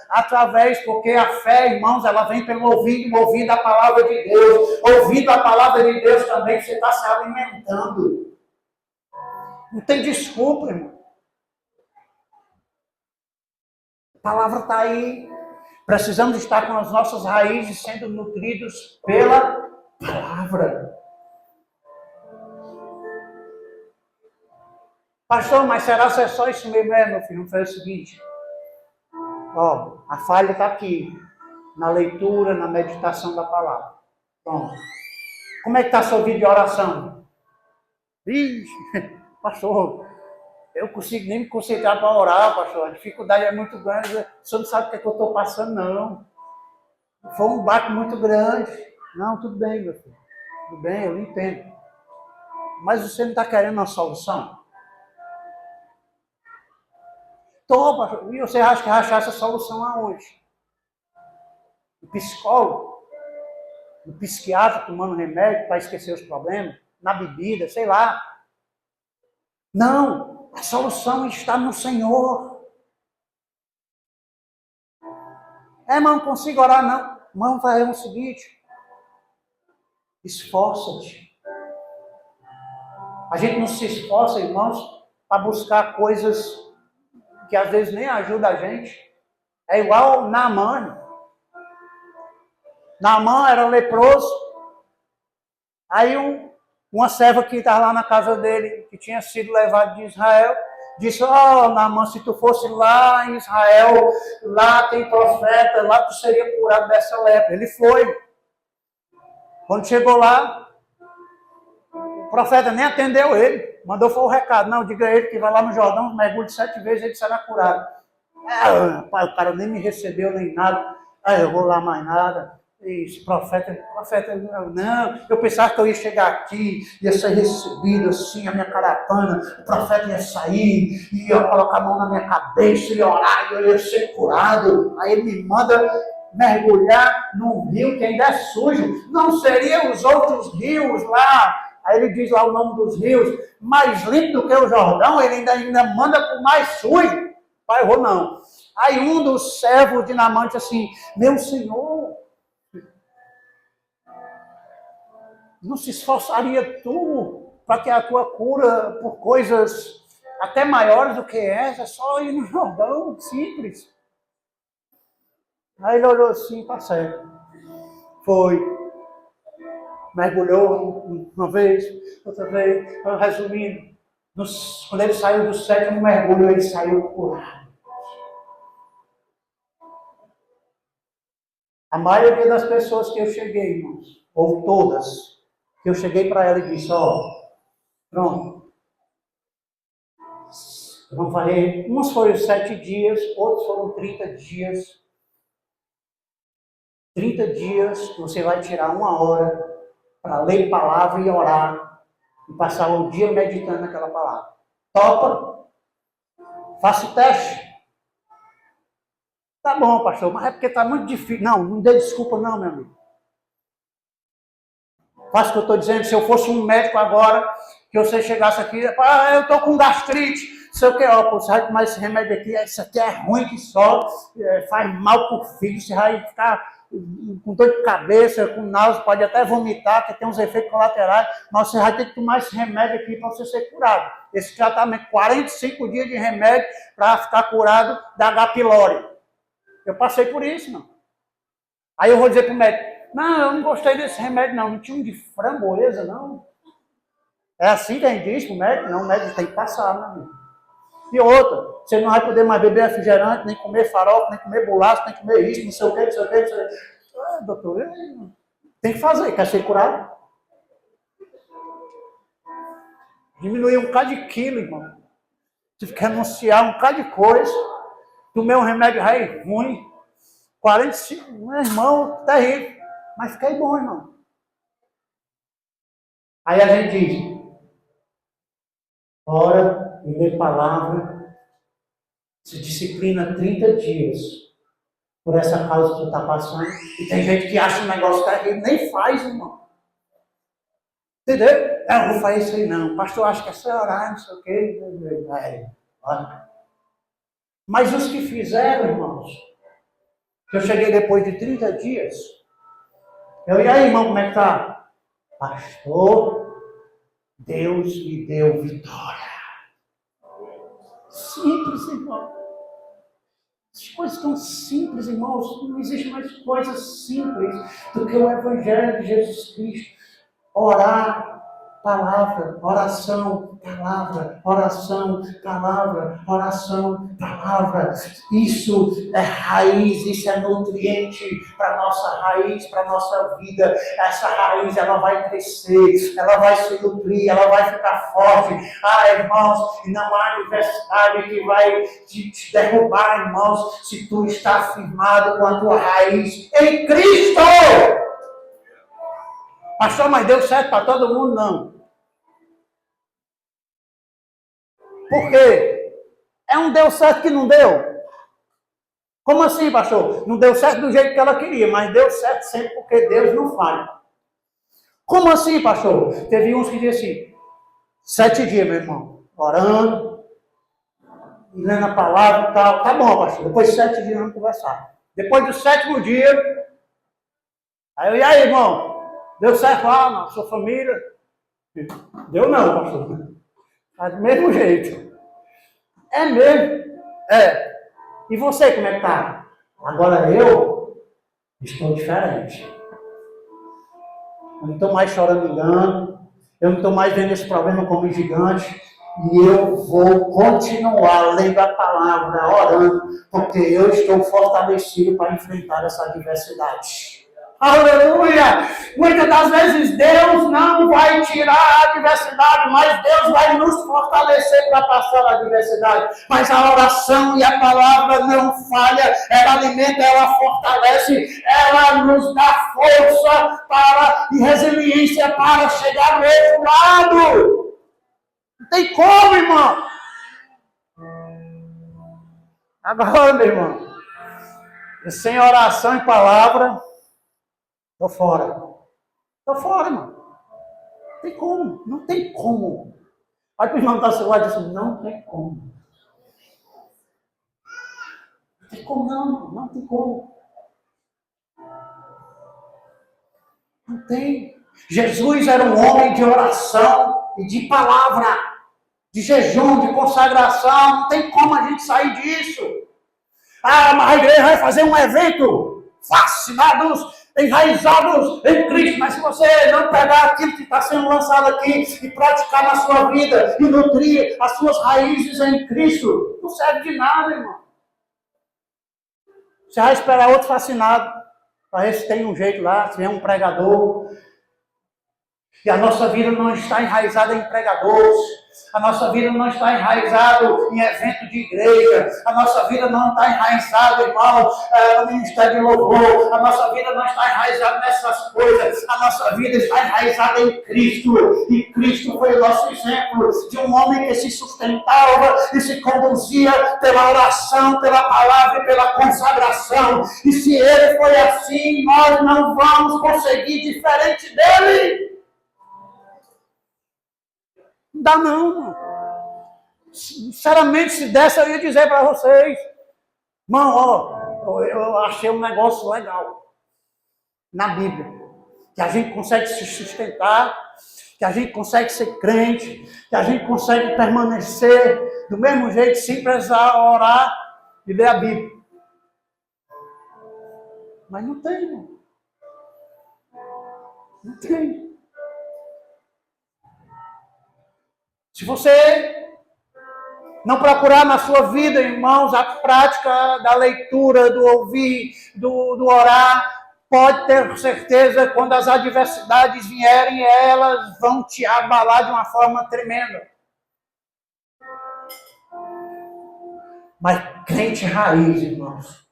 porque a fé, irmãos, ela vem pelo ouvindo a palavra de Deus. Ouvindo a palavra de Deus também, você está se alimentando. Não tem desculpa, irmão. A palavra está aí. Precisamos estar com as nossas raízes sendo nutridos pela palavra. Pastor, mas será que é só isso mesmo? Meu filho, não foi o seguinte. A falha está aqui. Na leitura, na meditação da palavra. Pronto. Como é que está a sua vida de oração? Ixi, pastor, eu consigo nem me concentrar para orar, pastor. A dificuldade é muito grande. O senhor não sabe o que eu estou passando, não. Foi um baque muito grande. Não, tudo bem, meu filho. Tudo bem, eu entendo. Mas você não está querendo uma solução? Tô, pastor. E você acha que achar essa solução aonde? No psicólogo? No psiquiatra tomando remédio para esquecer os problemas? Na bebida, sei lá. Não, a solução está no Senhor. Irmão, não consigo orar não. Irmão, vai o seguinte. Esforça-te. A gente não se esforça, irmãos, para buscar coisas que às vezes nem ajudam a gente. É igual Naamã. Naamã era leproso. Aí uma serva que estava lá na casa dele, que tinha sido levado de Israel, disse, Naamã, se tu fosse lá em Israel, lá tem profeta, lá tu seria curado dessa lepra. Ele foi. Quando chegou lá, o profeta nem atendeu ele, mandou foi o recado, não, diga a ele que vai lá no Jordão, mergulhe 7 vezes, ele será curado. Pai, o cara nem me recebeu nem nada, eu vou lá mais nada. Esse profeta, não, eu pensava que eu ia chegar aqui, ia ser recebido assim, a minha caratana, o profeta ia sair, ia colocar a mão na minha cabeça, ia orar, eu ia ser curado. Aí ele me manda mergulhar num rio que ainda é sujo, não seriam os outros rios lá? Aí ele diz lá o nome dos rios, mais limpo do que o Jordão, ele ainda manda para o mais sujo. Pai, eu vou não. Aí um dos servos de Naamã disse assim, meu senhor, não se esforçaria tu para que a tua cura por coisas até maiores do que essa, é só ir no Jordão, simples. Aí ele olhou assim, tá certo. Foi. Mergulhou uma vez, outra vez, resumindo. Quando ele saiu do 7º mergulho, ele saiu curado. A maioria das pessoas que eu cheguei, irmãos, ou todas, que eu cheguei para ela e disse, pronto. Vamos fazer, uns foram 7 dias, outros foram 30 dias. 30 dias que você vai tirar 1 hora para ler palavra e orar e passar o dia meditando naquela palavra. Topa? Faça o teste. Tá bom, pastor, mas é porque está muito difícil. Não dê desculpa não, meu amigo. Faça o que eu estou dizendo. Se eu fosse um médico agora, que você chegasse aqui, eu estou com gastrite, sei o que, você vai tomar esse remédio aqui, isso aqui é ruim que só, faz mal para o filho, você vai ficar com dor de cabeça, com náusea, pode até vomitar, que tem uns efeitos colaterais, mas você vai ter que tomar esse remédio aqui para você ser curado. Esse tratamento, 45 dias de remédio para ficar curado da H. pylori. Eu passei por isso, não. Aí eu vou dizer para o médico, não, eu não gostei desse remédio, não tinha um de framboesa, não. É assim que a gente diz para o médico? Não, o médico tem que passar, meu amigo. E outra, você não vai poder mais beber refrigerante, nem comer farofa, nem comer bolacha, nem comer isso, não sei o que, não sei o que, não sei o que. Doutor, tem que fazer, quer ser curado? Diminuir um bocado de quilo, irmão. Tive que renunciar um bocado de coisa. Tomei um remédio ruim. 45, meu irmão, terrível. Mas fiquei bom, irmão. Aí a gente diz, ora e lê palavra, se disciplina 30 dias por essa causa que tu está passando. E tem gente que acha um negócio terrível, nem faz, irmão. Entendeu? Eu não vou fazer isso aí não. Pastor, acho que é só orar, não sei o quê. Mas os que fizeram, irmãos, que eu cheguei depois de 30 dias, e aí, irmão, como é que tá? Pastor, Deus me deu vitória. Simples, irmão. As coisas tão simples, irmãos. Não existe mais coisa simples do que o Evangelho de Jesus Cristo. Orar, palavra, oração, palavra, oração, palavra, oração, palavra. Isso é raiz, isso é nutriente para a nossa raiz, para a nossa vida. Essa raiz, ela vai crescer, ela vai se nutrir, ela vai ficar forte. Irmãos, não há adversidade que vai te derrubar, irmãos, se tu está firmado com a tua raiz em Cristo. Pastor, mas deu certo para todo mundo? Não. Por quê? É um deu certo que não deu. Como assim, pastor? Não deu certo do jeito que ela queria, mas deu certo sempre porque Deus não falha. Como assim, pastor? Teve uns que diziam assim, 7 dias, meu irmão, orando, lendo a palavra e tal. Tá bom, pastor, depois de 7 dias vamos conversar. Depois do 7º dia, aí eu, e aí, irmão? Deu certo lá na sua família? Deu não, pastor. Mas do mesmo jeito. É mesmo? É. E você, como é que tá? Agora eu estou diferente. Eu não estou mais chorando engano. Eu não estou mais vendo esse problema como gigante. E eu vou continuar lendo a palavra, orando, porque eu estou fortalecido para enfrentar essa adversidade. Aleluia! Muitas das vezes Deus não vai tirar a adversidade, mas Deus vai nos fortalecer para passar a adversidade. Mas a oração e a palavra não falha, ela alimenta, ela fortalece, ela nos dá força e resiliência para chegar no outro lado. Não tem como, irmão. Agora, meu irmão, sem oração e palavra, estou fora. Estou fora, irmão. Não tem como. Não tem como. Olha para o irmão que está ao seu lado e diz, não tem como. Não tem como, não. Não tem como. Não tem. Jesus era um homem de oração e de palavra, de jejum, de consagração. Não tem como a gente sair disso. Ah, mas a igreja vai fazer um evento fascinados, enraizados em Cristo. Mas se você não pegar aquilo que está sendo lançado aqui e praticar na sua vida e nutrir as suas raízes em Cristo, não serve de nada, irmão. Você vai esperar outro fascinado para ver se tem um jeito lá, se é um pregador. E a nossa vida não está enraizada em pregadores. A nossa vida não está enraizada em evento de igreja. A nossa vida não está enraizada, irmão, no ministério de louvor. A nossa vida não está enraizada nessas coisas. A nossa vida está enraizada em Cristo. E Cristo foi o nosso exemplo de um homem que se sustentava e se conduzia pela oração, pela palavra e pela consagração. E se ele foi assim, nós não vamos conseguir diferente dele. Não dá não. Sinceramente, se desse, eu ia dizer para vocês, irmão, ó, eu achei um negócio legal na Bíblia, que a gente consegue se sustentar, que a gente consegue ser crente, que a gente consegue permanecer do mesmo jeito, sem precisar orar e ler a Bíblia. Mas não tem, irmão. Não tem. Se você não procurar na sua vida, irmãos, a prática da leitura, do ouvir, do orar, pode ter certeza, quando as adversidades vierem, elas vão te abalar de uma forma tremenda. Mas crente raiz, irmãos,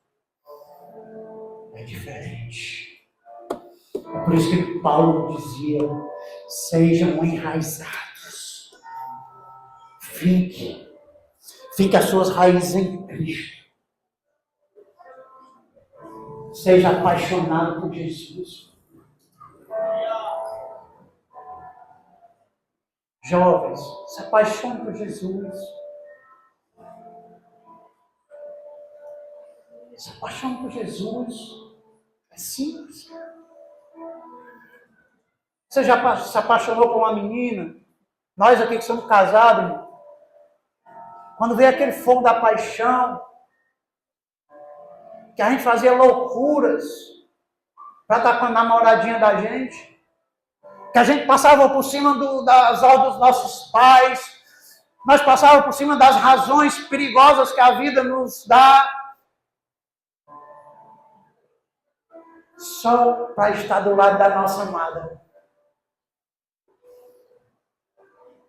é diferente. É por isso que Paulo dizia, sejam enraizados. Fique as suas raízes em Cristo. Seja apaixonado por Jesus. Jovens, se apaixone por Jesus. Se apaixone por Jesus. É simples. Você já se apaixonou por uma menina? Nós aqui que somos casados, irmão. Quando veio aquele fogo da paixão, que a gente fazia loucuras para estar com a namoradinha da gente, que a gente passava por cima das ordens dos nossos pais, nós passávamos por cima das razões perigosas que a vida nos dá, só para estar do lado da nossa amada.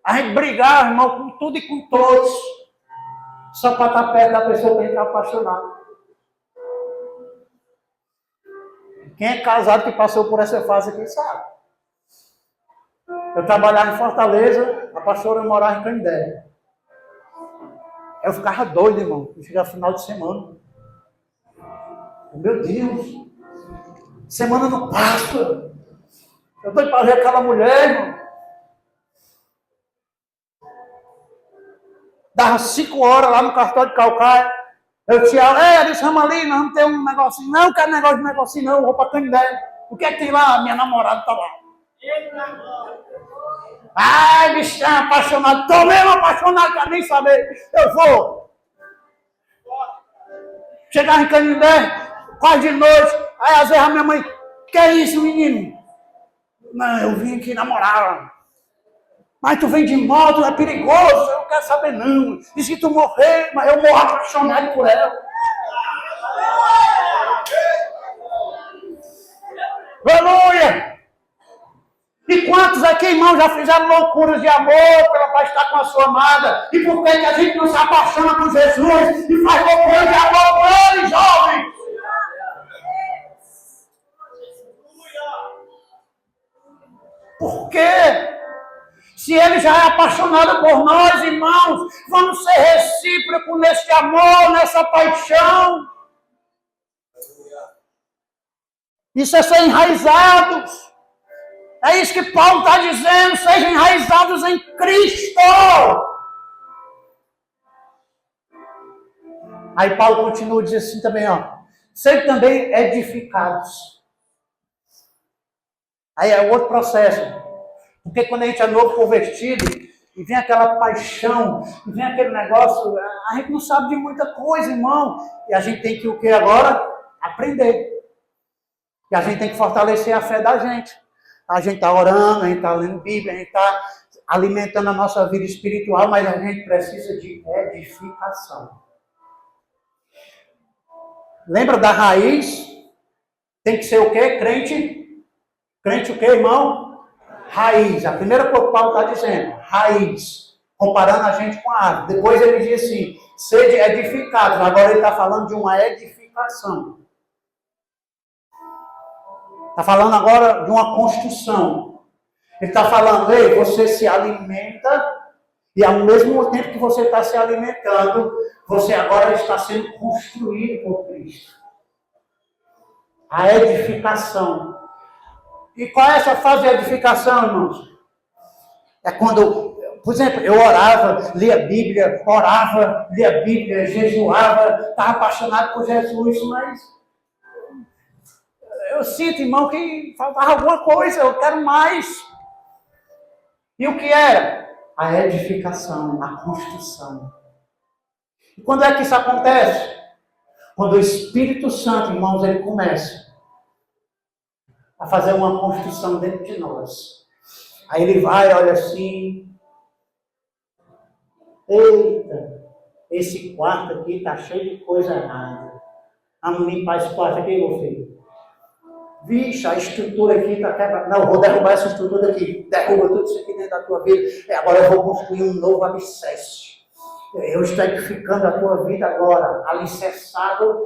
A gente brigava, irmão, com tudo e com todos, só para estar perto da pessoa que a gente está apaixonado. Quem é casado que passou por essa fase aqui sabe. Eu trabalhava em Fortaleza, a pastora morava em Canindé. Eu ficava doido, irmão, chegava final de semana. Meu Deus, semana não passa. Eu estou para ver aquela mulher, irmão. Dava 5 horas lá no cartório de Calcaia. Eu te disse, vamos ali, nós vamos ter um negocinho. Não, quero negócio de negocinho, não, eu vou para Canindé. O que é que tem lá? Minha namorada está lá. Ai, bicho, apaixonado. Estou mesmo apaixonado, quero nem saber. Eu vou. Chegar em Canindé, quase de noite. Aí às vezes a minha mãe, que é isso, menino? Não, eu vim aqui namorar. Mas tu vem de moto, é perigoso, eu não quero saber não. E se tu morrer, mas eu morro apaixonado por ela. Aleluia! E quantos aqui, irmãos, já fizeram loucuras de amor para estar com a sua amada? E por que a gente não se apaixona por Jesus e faz loucura de amor por ele, jovem? Por quê? Se ele já é apaixonado por nós, irmãos, vamos ser recíprocos nesse amor, nessa paixão. Isso é ser enraizados. É isso que Paulo está dizendo, sejam enraizados em Cristo. Aí Paulo continua dizendo assim também, ó. Sejam também edificados. Aí é outro processo. Porque quando a gente é novo convertido, e vem aquela paixão, e vem aquele negócio, a gente não sabe de muita coisa, irmão. E a gente tem que o que agora? Aprender. E a gente tem que fortalecer a fé da gente. A gente está orando, a gente está lendo Bíblia, a gente está alimentando a nossa vida espiritual, mas a gente precisa de edificação. Lembra da raiz? Tem que ser o quê? Crente? Crente o quê, irmão? Raiz. A primeira coisa que Paulo está dizendo, raiz. Comparando a gente com a árvore. Depois ele diz assim, sede edificados. Agora ele está falando de uma edificação. Está falando agora de uma construção. Ele está falando, ei, você se alimenta e ao mesmo tempo que você está se alimentando, você agora está sendo construído por Cristo. A edificação. E qual é essa fase de edificação, irmãos? É quando, por exemplo, eu orava, lia a Bíblia, orava, lia a Bíblia, jejuava, estava apaixonado por Jesus, mas eu sinto, irmão, que faltava alguma coisa, eu quero mais. E o que era? A edificação, a construção. E quando é que isso acontece? Quando o Espírito Santo, irmãos, ele começa a fazer uma construção dentro de nós. Aí ele vai, olha assim, eita, esse quarto aqui está cheio de coisa errada. Vamos limpar esse quarto aqui, meu filho. Vixe, a estrutura aqui está quebrada. Não, eu vou derrubar essa estrutura aqui. Derruba tudo isso aqui dentro da tua vida. Agora eu vou construir um novo alicerce. Eu estou edificando a tua vida agora, alicerçado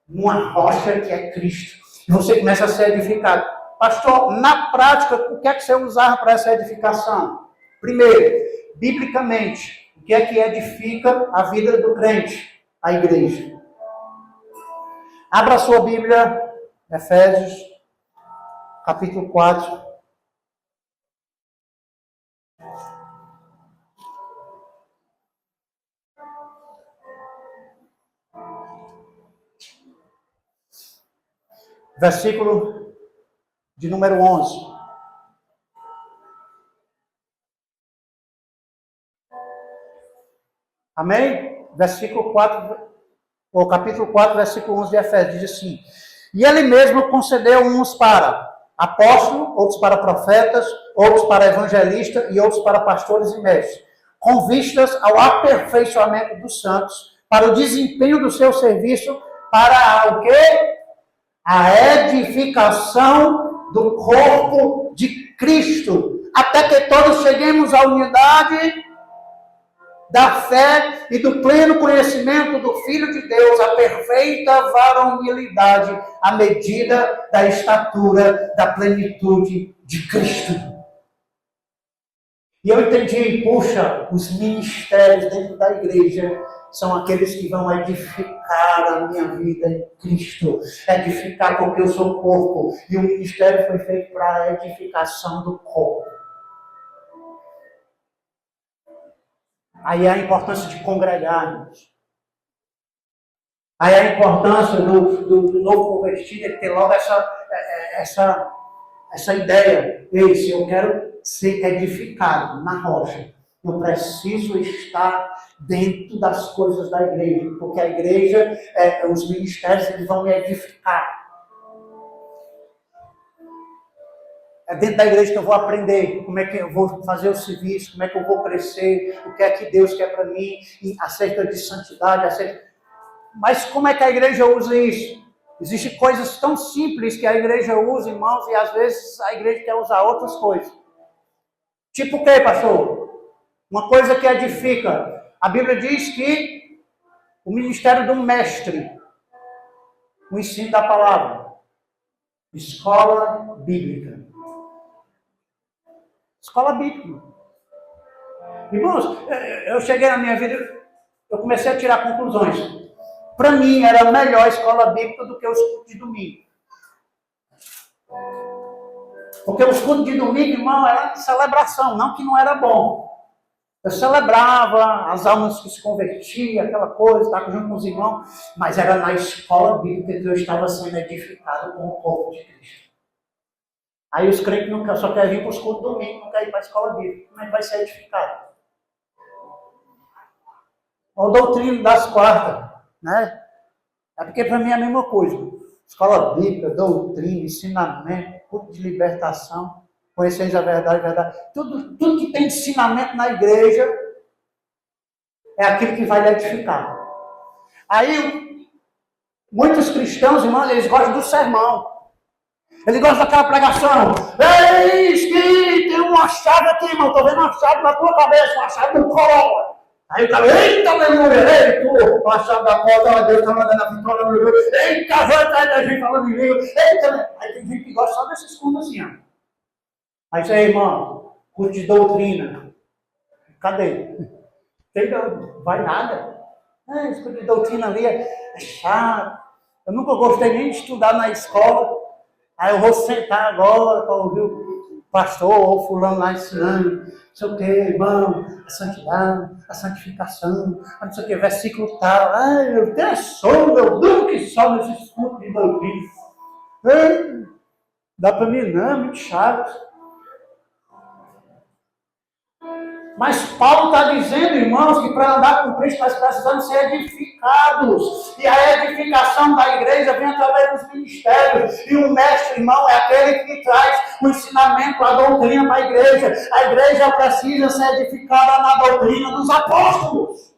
numa rocha que é Cristo. E você começa a ser edificado. Pastor, na prática, o que é que você usava para essa edificação? Primeiro, biblicamente, o que é que edifica a vida do crente? A igreja. Abra a sua Bíblia, Efésios, capítulo 4. Versículo de número 11. Amém? Versículo 4, ou capítulo 4, versículo 11 de Efésios, diz assim: E ele mesmo concedeu uns para apóstolos, outros para profetas, outros para evangelistas e outros para pastores e mestres, com vistas ao aperfeiçoamento dos santos, para o desempenho do seu serviço, para o quê? A edificação do corpo de Cristo, até que todos cheguemos à unidade da fé e do pleno conhecimento do Filho de Deus, a perfeita varonilidade, à medida da estatura da plenitude de Cristo. E eu entendi, puxa, os ministérios dentro da igreja são aqueles que vão edificar a minha vida em Cristo. Edificar porque eu sou corpo. E o ministério foi feito para a edificação do corpo. Aí a importância de congregarmos. Aí a importância do novo convertido é ter logo essa ideia. Ei, se eu quero ser edificado na rocha, eu preciso estar dentro das coisas da igreja, porque a igreja, os ministérios, eles vão me edificar. É dentro da igreja que eu vou aprender como é que eu vou fazer o serviço, como é que eu vou crescer, o que é que Deus quer para mim, acerca de santidade, Mas como é que a igreja usa isso? Existem coisas tão simples que a igreja usa, irmãos, e às vezes a igreja quer usar outras coisas. Tipo o quê, pastor? Uma coisa que edifica. A Bíblia diz que o ministério do mestre, o ensino da palavra, escola bíblica. Escola bíblica. Irmãos, eu cheguei na minha vida, eu comecei a tirar conclusões. Para mim, era melhor a escola bíblica do que os cultos de domingo. Porque os cultos de domingo, irmão, era celebração, não que não era bom. Eu celebrava as almas que se convertiam, aquela coisa, estava junto com os irmãos, mas era na escola bíblica que eu estava sendo edificado com o corpo de Cristo. Aí os crentes nunca só querem vir para os cultos do domingo, não querem ir para a escola bíblica. Como é que vai ser edificado? Ou a doutrina das quartas, né? É porque para mim é a mesma coisa. Escola bíblica, doutrina, ensinamento, culto de libertação, conheceis a verdade. Tudo que tem ensinamento na igreja é aquilo que vai edificar. Aí, muitos cristãos, irmãos, eles gostam do sermão. Eles gostam daquela pregação. Eis que tem uma chave aqui, irmão. Estou vendo uma chave na tua cabeça, uma chave no colo. Aí o cara, eita, aleluia, ei, tu, a chave da porta, Deus está mandando a vitória, aleluia. Eita, vai atrás da gente falando em língua. Eita, aí tem gente que gosta só desses cultos assim, ó. Aí isso aí, irmão, curso de doutrina. Cadê? Vai nada. Esse curso de doutrina ali é chato. Eu nunca gostei nem de estudar na escola. Aí eu vou sentar agora para ouvir o pastor ou fulano lá ensinando, não sei o que, irmão, a santidade, a santificação, não sei o que, versículo tal. Ai, eu tenho sono, eu durmo que só nesses cultos de doutrina. Ei, dá para mim não, é muito chato. Mas Paulo está dizendo, irmãos, que para andar com Cristo nós precisamos ser edificados. E a edificação da igreja vem através dos ministérios. E o mestre, irmão, é aquele que traz o ensinamento, a doutrina para a igreja. A igreja precisa ser edificada na doutrina dos apóstolos.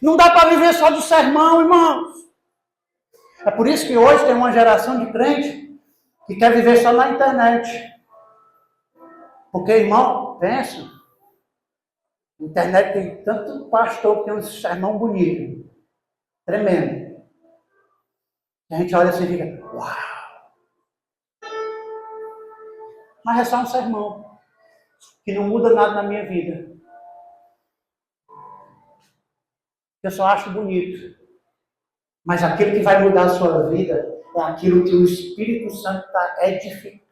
Não dá para viver só de sermão, irmãos. É por isso que hoje tem uma geração de crente que quer viver só na internet. Porque, irmão, pensa, a internet tem tanto pastor que tem um sermão bonito, tremendo. A gente olha assim e fica, uau! Mas é só um sermão, que não muda nada na minha vida. Eu só acho bonito. Mas aquilo que vai mudar a sua vida é aquilo que o Espírito Santo está edificando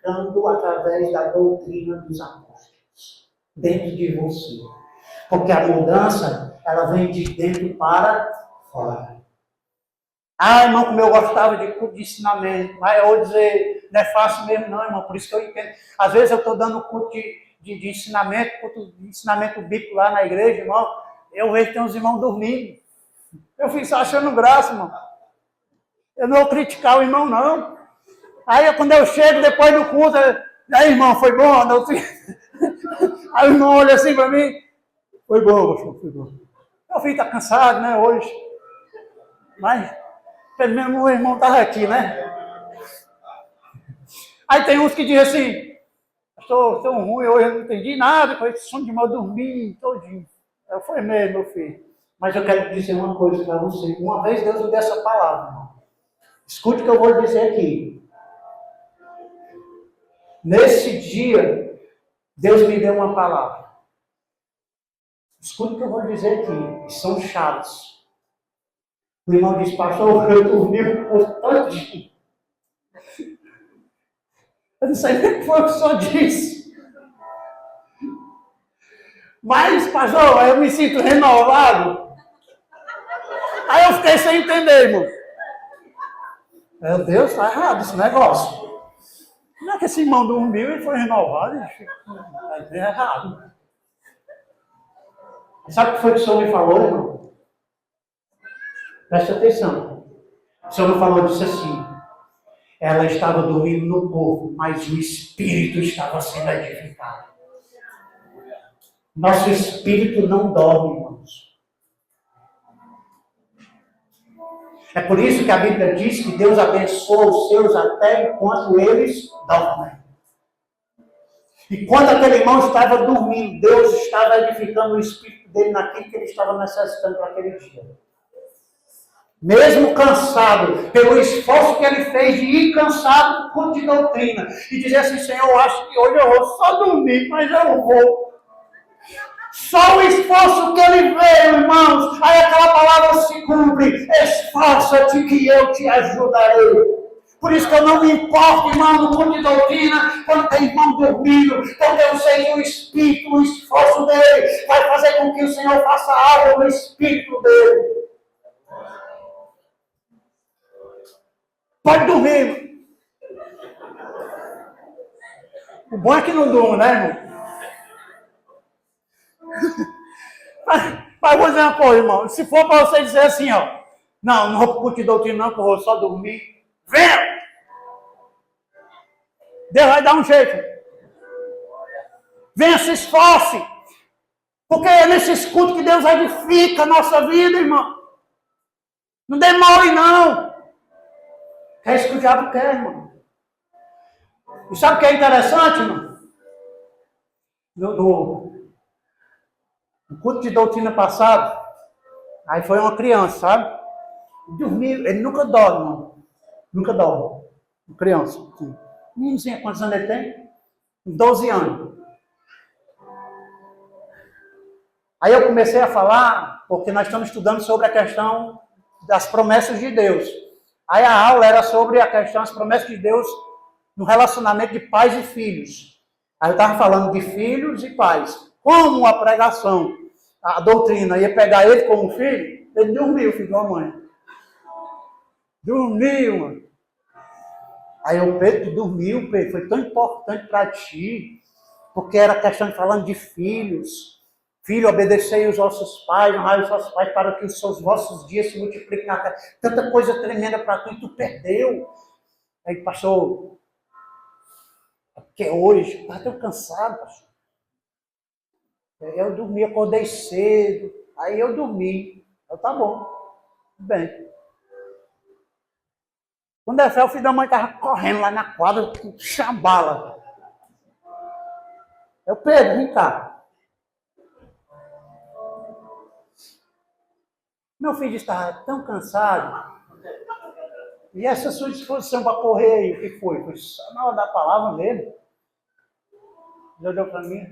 através da doutrina dos apóstolos, dentro de você. Porque a mudança, ela vem de dentro para fora. Ah, irmão, como eu gostava de culto de ensinamento. Mas eu vou dizer, não é fácil mesmo não, irmão, por isso que eu entendo. Às vezes eu estou dando culto de ensinamento, culto de ensinamento bíblico lá na igreja, irmão, eu vejo que tem uns irmãos dormindo. Eu fico só achando graça, irmão. Eu não vou criticar o irmão, não. Aí, quando eu chego depois do culto, aí, irmão, foi bom? Não? Aí o irmão olha assim para mim, foi bom, pastor, foi bom. Eu fico tá cansado, né, hoje. Mas, pelo menos o irmão estava aqui, né? Aí tem uns que dizem assim, pastor, tão ruim, hoje eu não entendi nada, com esse sono de mal dormir, todinho. Eu falei mesmo, meu filho. Mas eu quero dizer uma coisa para você. Uma vez Deus me deu essa palavra. Escute o que eu vou dizer aqui. Nesse dia, Deus me deu uma palavra. Escute o que eu vou dizer aqui. São chaves. O irmão disse, pastor, eu dormi por tanto dia. Eu não sei nem o que foi o que o senhor disse. Mas, pastor, eu me sinto renovado. Aí eu fiquei sem entender, irmão. Meu Deus, está errado esse negócio. Não é que esse irmão dormiu e foi renovado? Está errado. Sabe o que foi que o Senhor me falou, irmão? Presta atenção. O Senhor me falou, disse assim: ela estava dormindo no corpo, mas o espírito estava sendo edificado. Nosso espírito não dorme, irmãos. É por isso que a Bíblia diz que Deus abençoa os seus até enquanto eles dormem. E quando aquele irmão estava dormindo, Deus estava edificando o espírito dele naquilo que ele estava necessitando para aquele dia. Mesmo cansado, pelo esforço que ele fez de ir cansado com culto de doutrina, e dizer assim: Senhor, eu acho que hoje eu vou só dormir, mas eu vou. Só o esforço que ele veio, irmãos, aí aquela palavra se cumpre: esforça-te que eu te ajudarei. Por isso que eu não me importo, irmão, no culto de doutrina, quando tem irmão dormindo, porque eu sei que o Espírito, o esforço dele, vai fazer com que o Senhor faça algo no Espírito dele. Pode dormir. O bom é que não durma, né, irmão? Mas vou dizer uma coisa, irmão. Se for para você dizer assim, ó, não vou culto de doutrina não, que eu vou só dormir. Venha! Deus vai dar um jeito. Venha, se esforce. Porque é nesses cultos que Deus edifica a nossa vida, irmão. Não demore, não. É isso que o diabo quer, irmão. E sabe o que é interessante, irmão? No culto de doutrina passado, aí foi uma criança, sabe? Dormiu, ele nunca dorme, irmão. Nunca dorme. Uma criança. Meninozinha, quantos anos ele tem? 12 anos. Aí eu comecei a falar, porque nós estamos estudando sobre a questão das promessas de Deus. Aí a aula era sobre a questão das promessas de Deus no relacionamento de pais e filhos. Aí eu estava falando de filhos e pais. Como a pregação, a doutrina ia pegar ele como filho, ele dormiu, filho da mãe. Dormiu, mano. Aí o Pedro dormiu, Pedro, foi tão importante para ti, porque era questão de falando de filhos. Filho, obedecei os vossos pais, honrai os vossos pais, para que os seus vossos dias se multipliquem na terra. Tanta coisa tremenda para tu e tu perdeu. Aí, pastor, porque hoje, eu estava tão cansado, pastor. Eu dormi, acordei cedo, aí eu dormi. Eu, tá bom, bem. Quando é fé, o filho da mãe estava correndo lá na quadra, com chambala. Eu, Pedro, vem cá. Meu filho estava tão cansado. E essa sua disposição para correr, o que foi? Foi só na hora da palavra mesmo. Ele olhou para mim.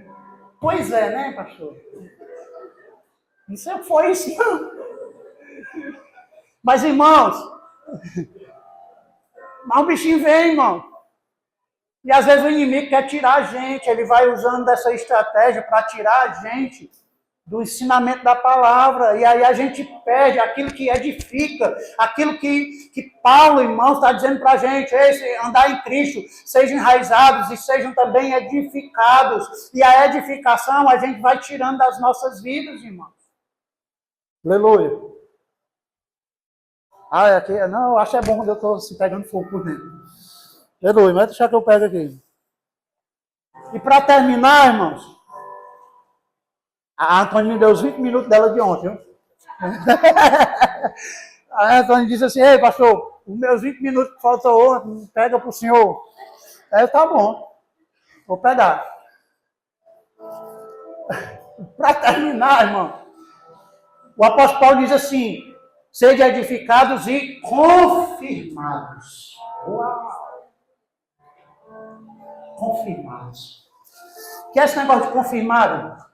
Pois é, né, pastor? Isso foi isso, não. Mas, irmãos, mas o bichinho vem, irmão. E às vezes o inimigo quer tirar a gente. Ele vai usando dessa estratégia para tirar a gente do ensinamento da palavra, e aí a gente perde aquilo que edifica, aquilo que Paulo, irmãos, está dizendo para a gente: andar em Cristo, sejam enraizados e sejam também edificados, e a edificação a gente vai tirando das nossas vidas, irmãos. Aleluia. Aqui, não, eu acho que é bom quando eu estou se pegando fogo por dentro. Aleluia, mas deixa que eu pego aqui. E para terminar, irmãos, a Antônia me deu os 20 minutos dela de ontem. Viu? A Antônia disse assim: ei, pastor, os meus 20 minutos que faltou ontem, pega para o senhor. Aí tá bom, vou pegar. Para terminar, irmão, o apóstolo Paulo diz assim: sejam edificados e confirmados. Uau! Confirmados. O que é esse negócio de confirmado?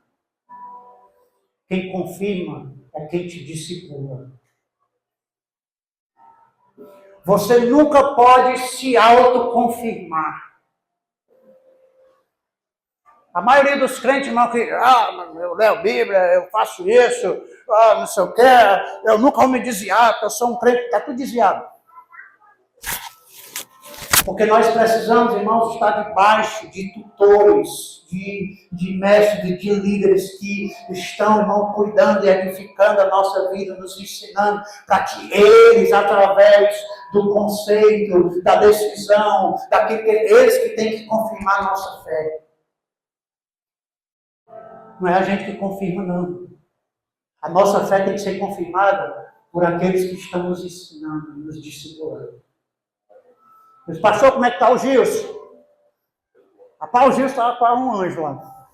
Quem confirma é quem te discipula. Você nunca pode se autoconfirmar. A maioria dos crentes, irmão, que eu leio a Bíblia, eu faço isso, não sei o quê, eu nunca vou me desviar, porque eu sou um crente, está tudo desviado. Porque nós precisamos, irmãos, estar debaixo de tutores, de mestres, de líderes que estão, irmão, cuidando e edificando a nossa vida, nos ensinando, para que eles, através do conceito, da decisão, eles que têm que confirmar a nossa fé. Não é a gente que confirma, não. A nossa fé tem que ser confirmada por aqueles que estão nos ensinando, nos discipulando. Mas, pastor, como é que está o Gilson? Rapaz, o Gilson estava com um anjo lá.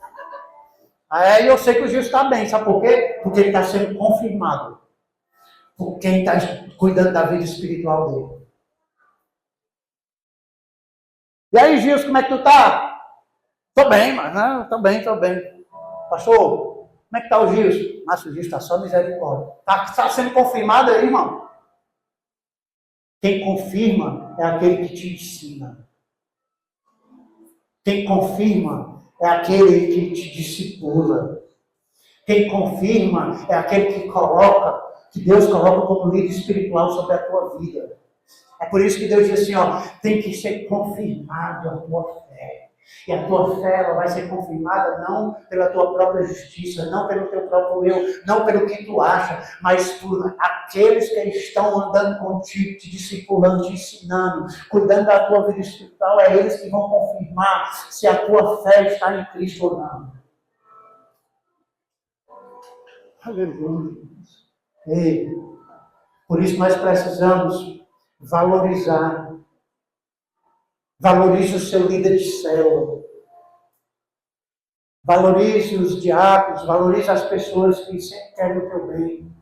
Aí eu sei que o Gilson está bem, sabe por quê? Porque ele está sendo confirmado por quem está cuidando da vida espiritual dele. E aí, Gilson, como é que tu está? Estou bem, mas não, estou bem. Pastor, como é que está o Gilson? Nossa, o Gilson está só misericórdia. Está sendo confirmado aí, irmão? Quem confirma é aquele que te ensina. Quem confirma é aquele que te discipula. Quem confirma é aquele que Deus coloca como líder espiritual sobre a tua vida. É por isso que Deus diz assim, tem que ser confirmado a tua fé. E a tua fé ela vai ser confirmada não pela tua própria justiça, não pelo teu próprio eu, não pelo que tu acha, mas por aqueles que estão andando contigo, te discipulando, te ensinando, cuidando da tua vida espiritual, é eles que vão confirmar se a tua fé está em Cristo ou não. Aleluia. Ei, por isso nós precisamos valorizar. Valorize o seu líder de célula. Valorize os diáconos, valorize as pessoas que sempre querem o teu bem,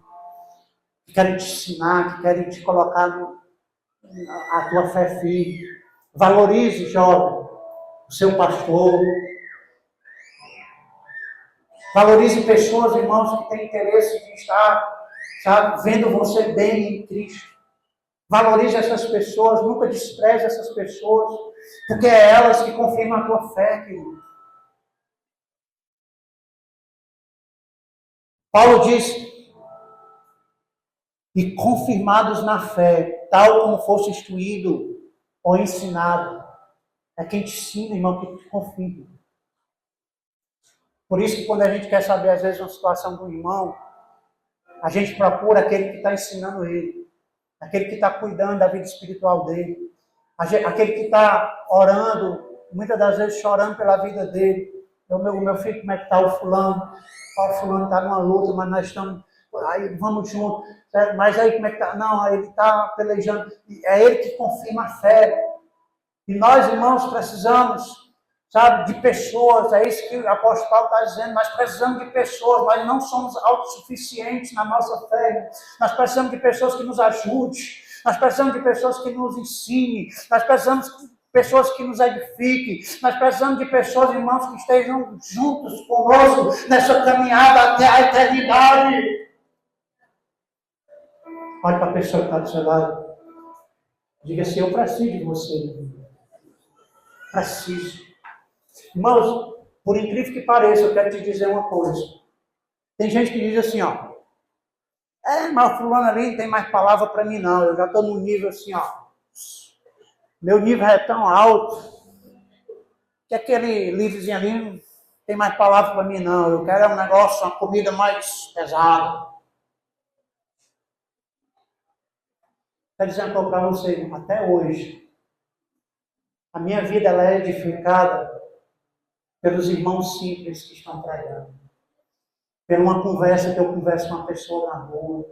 que querem te ensinar, que querem te colocar a tua fé firme. Valorize, jovem, o seu pastor. Valorize pessoas, irmãos, que têm interesse de estar, sabe, vendo você bem em Cristo. Valorize essas pessoas, nunca despreze essas pessoas, porque é elas que confirmam a tua fé, querido. Paulo diz, e confirmados na fé, tal como fosse instruído ou ensinado. É quem te ensina, irmão, que te confirma. Por isso que quando a gente quer saber, às vezes, uma situação do irmão, a gente procura aquele que está ensinando ele, aquele que está cuidando da vida espiritual dele, aquele que está orando, muitas das vezes chorando pela vida dele. O meu filho, como é que está o fulano? O fulano está numa luta, mas nós estamos, aí vamos juntos. Mas aí como é que está? Não, ele está pelejando. É ele que confirma a fé. E nós, irmãos, precisamos, sabe, de pessoas. É isso que o apóstolo Paulo está dizendo. Nós precisamos de pessoas. Nós não somos autossuficientes na nossa fé. Nós precisamos de pessoas que nos ajudem. Nós precisamos de pessoas que nos ensinem. Nós precisamos de pessoas que nos edifiquem. Nós precisamos de pessoas, irmãos, que estejam juntos conosco nessa caminhada até a eternidade. Olhe para a pessoa que está do seu lado. Diga assim, eu preciso de você. Preciso. Irmãos, por incrível que pareça, eu quero te dizer uma coisa. Tem gente que diz assim, mas o fulano ali não tem mais palavra para mim não. Eu já estou num nível assim, meu nível é tão alto que aquele livrozinho ali não tem mais palavra para mim não. Eu quero um negócio, uma comida mais pesada. Quero dizer uma coisa para você, até hoje, a minha vida ela é edificada pelos irmãos simples que estão pregando. Por uma conversa que eu converso com uma pessoa na rua,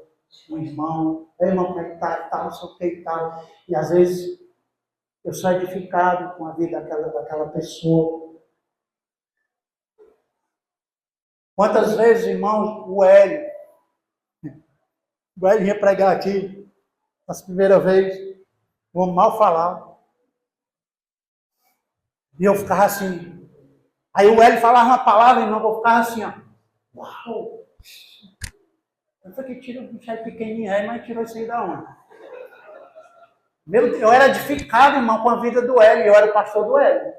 um irmão, irmão, como é que tá, não sei o que e tal. E às vezes eu sou edificado com a vida daquela pessoa. Quantas vezes, irmãos, o Hélio ia pregar aqui, nas primeiras vezes, vou mal falar. E eu ficava assim. Aí o Hélio falava uma palavra, irmão, eu ficava assim, uau! Eu falei que tira um bicho aí pequenininho aí, mas tirou isso aí da onde? Meu Deus, eu era edificado, irmão, com a vida do Hélio, eu era o pastor do Hélio.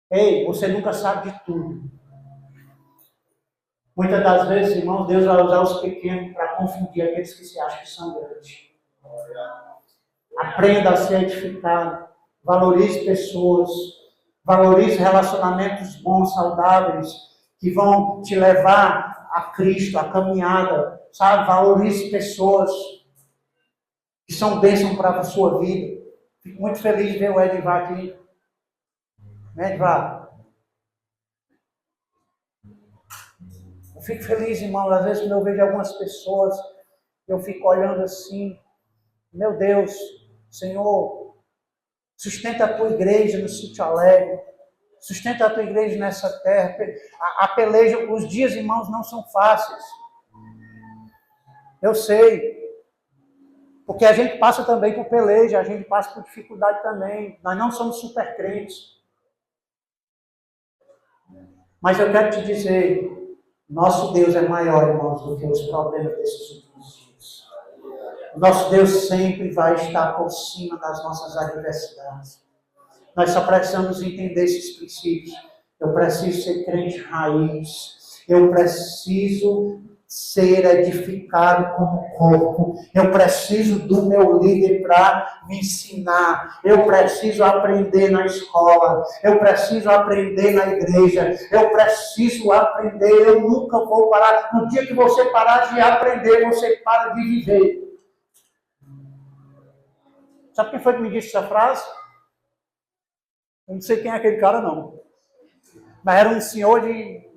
Ei, você nunca sabe de tudo. Muitas das vezes, irmãos, Deus vai usar os pequenos para confundir aqueles que se acham que são grandes. Aprenda a ser edificado. Valorize pessoas. Valorize relacionamentos bons, saudáveis, que vão te levar a Cristo, a caminhada. Sabe? Valorize pessoas que são bênção para a sua vida. Fico muito feliz de ver o Edvar aqui. Né, Edvar? Eu fico feliz, irmão, às vezes quando eu vejo algumas pessoas, eu fico olhando assim, meu Deus, Senhor, sustenta a tua igreja no Sítio Alegre, sustenta a tua igreja nessa terra. A peleja, os dias, irmãos, não são fáceis. Eu sei, porque a gente passa também por peleja, a gente passa por dificuldade também. Nós não somos super crentes. Mas eu quero te dizer, nosso Deus é maior, irmãos, do que os problemas desses últimos dias. Nosso Deus sempre vai estar por cima das nossas adversidades. Nós só precisamos entender esses princípios. Eu preciso ser crente raiz. Eu preciso ser edificado como corpo. Eu preciso do meu líder para me ensinar. Eu preciso aprender na escola. Eu preciso aprender na igreja. Eu preciso aprender. Eu nunca vou parar. No dia que você parar de aprender, você para de viver. Sabe quem foi que me disse essa frase? Eu não sei quem é aquele cara, não. Mas era um senhor de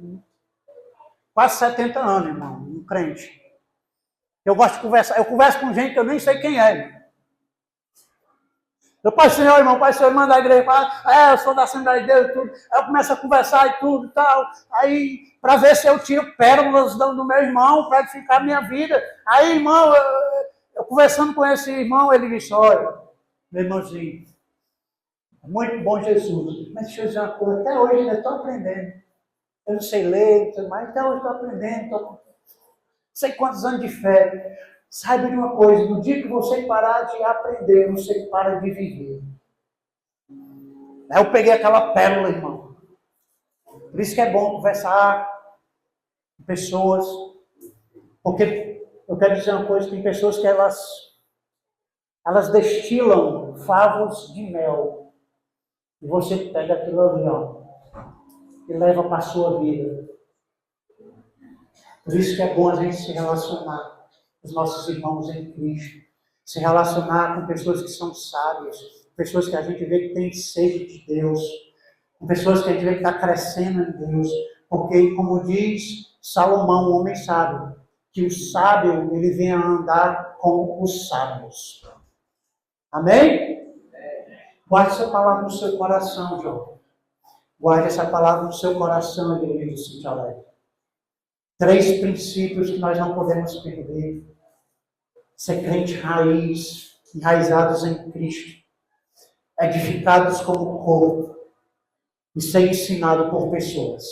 quase 70 anos, irmão, um crente. Eu gosto de conversar. Eu converso com gente que eu nem sei quem é. Eu, Pai Senhor, irmão, Pai Senhor, manda a igreja. Fala, eu sou da Assembleia de Deus e tudo. Aí eu começo a conversar e tudo e tal. Aí, para ver se eu tiro pérolas do meu irmão para edificar a minha vida. Aí, irmão, eu conversando com esse irmão, ele disse, olha, meu irmãozinho, muito bom Jesus. Mas deixa eu dizer uma coisa, até hoje ainda estou aprendendo. Eu não sei ler, mas até hoje estou aprendendo. Não sei quantos anos de fé. Saiba de uma coisa, no dia que você parar de aprender, você para de viver. Aí eu peguei aquela pérola, irmão. Por isso que é bom conversar com pessoas. Porque eu quero dizer uma coisa, tem pessoas que elas destilam favos de mel. E você pega aquilo ali, ó, e leva para a sua vida. Por isso que é bom a gente se relacionar com os nossos irmãos em Cristo. Se relacionar com pessoas que são sábias, pessoas que a gente vê que tem sede de Deus, com pessoas que a gente vê que está crescendo em Deus. Porque, como diz Salomão, o homem sábio, que o sábio, ele vem a andar com os sábios. Amém? Guarde essa palavra no seu coração, João. Guarde essa palavra no seu coração, igreja do Sítio Alegre. 3 princípios que nós não podemos perder. Ser crente raiz, enraizados em Cristo, edificados como corpo e ser ensinado por pessoas.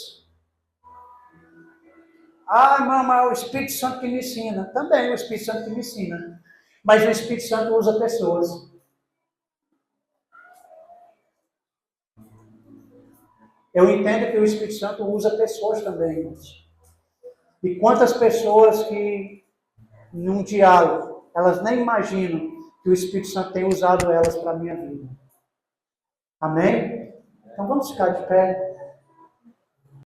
Mas é o Espírito Santo que me ensina. Também o Espírito Santo que me ensina. Mas o Espírito Santo usa pessoas. Eu entendo que o Espírito Santo usa pessoas também, irmãos. E quantas pessoas que, num diálogo, elas nem imaginam que o Espírito Santo tem usado elas para a minha vida. Amém? Então vamos ficar de pé.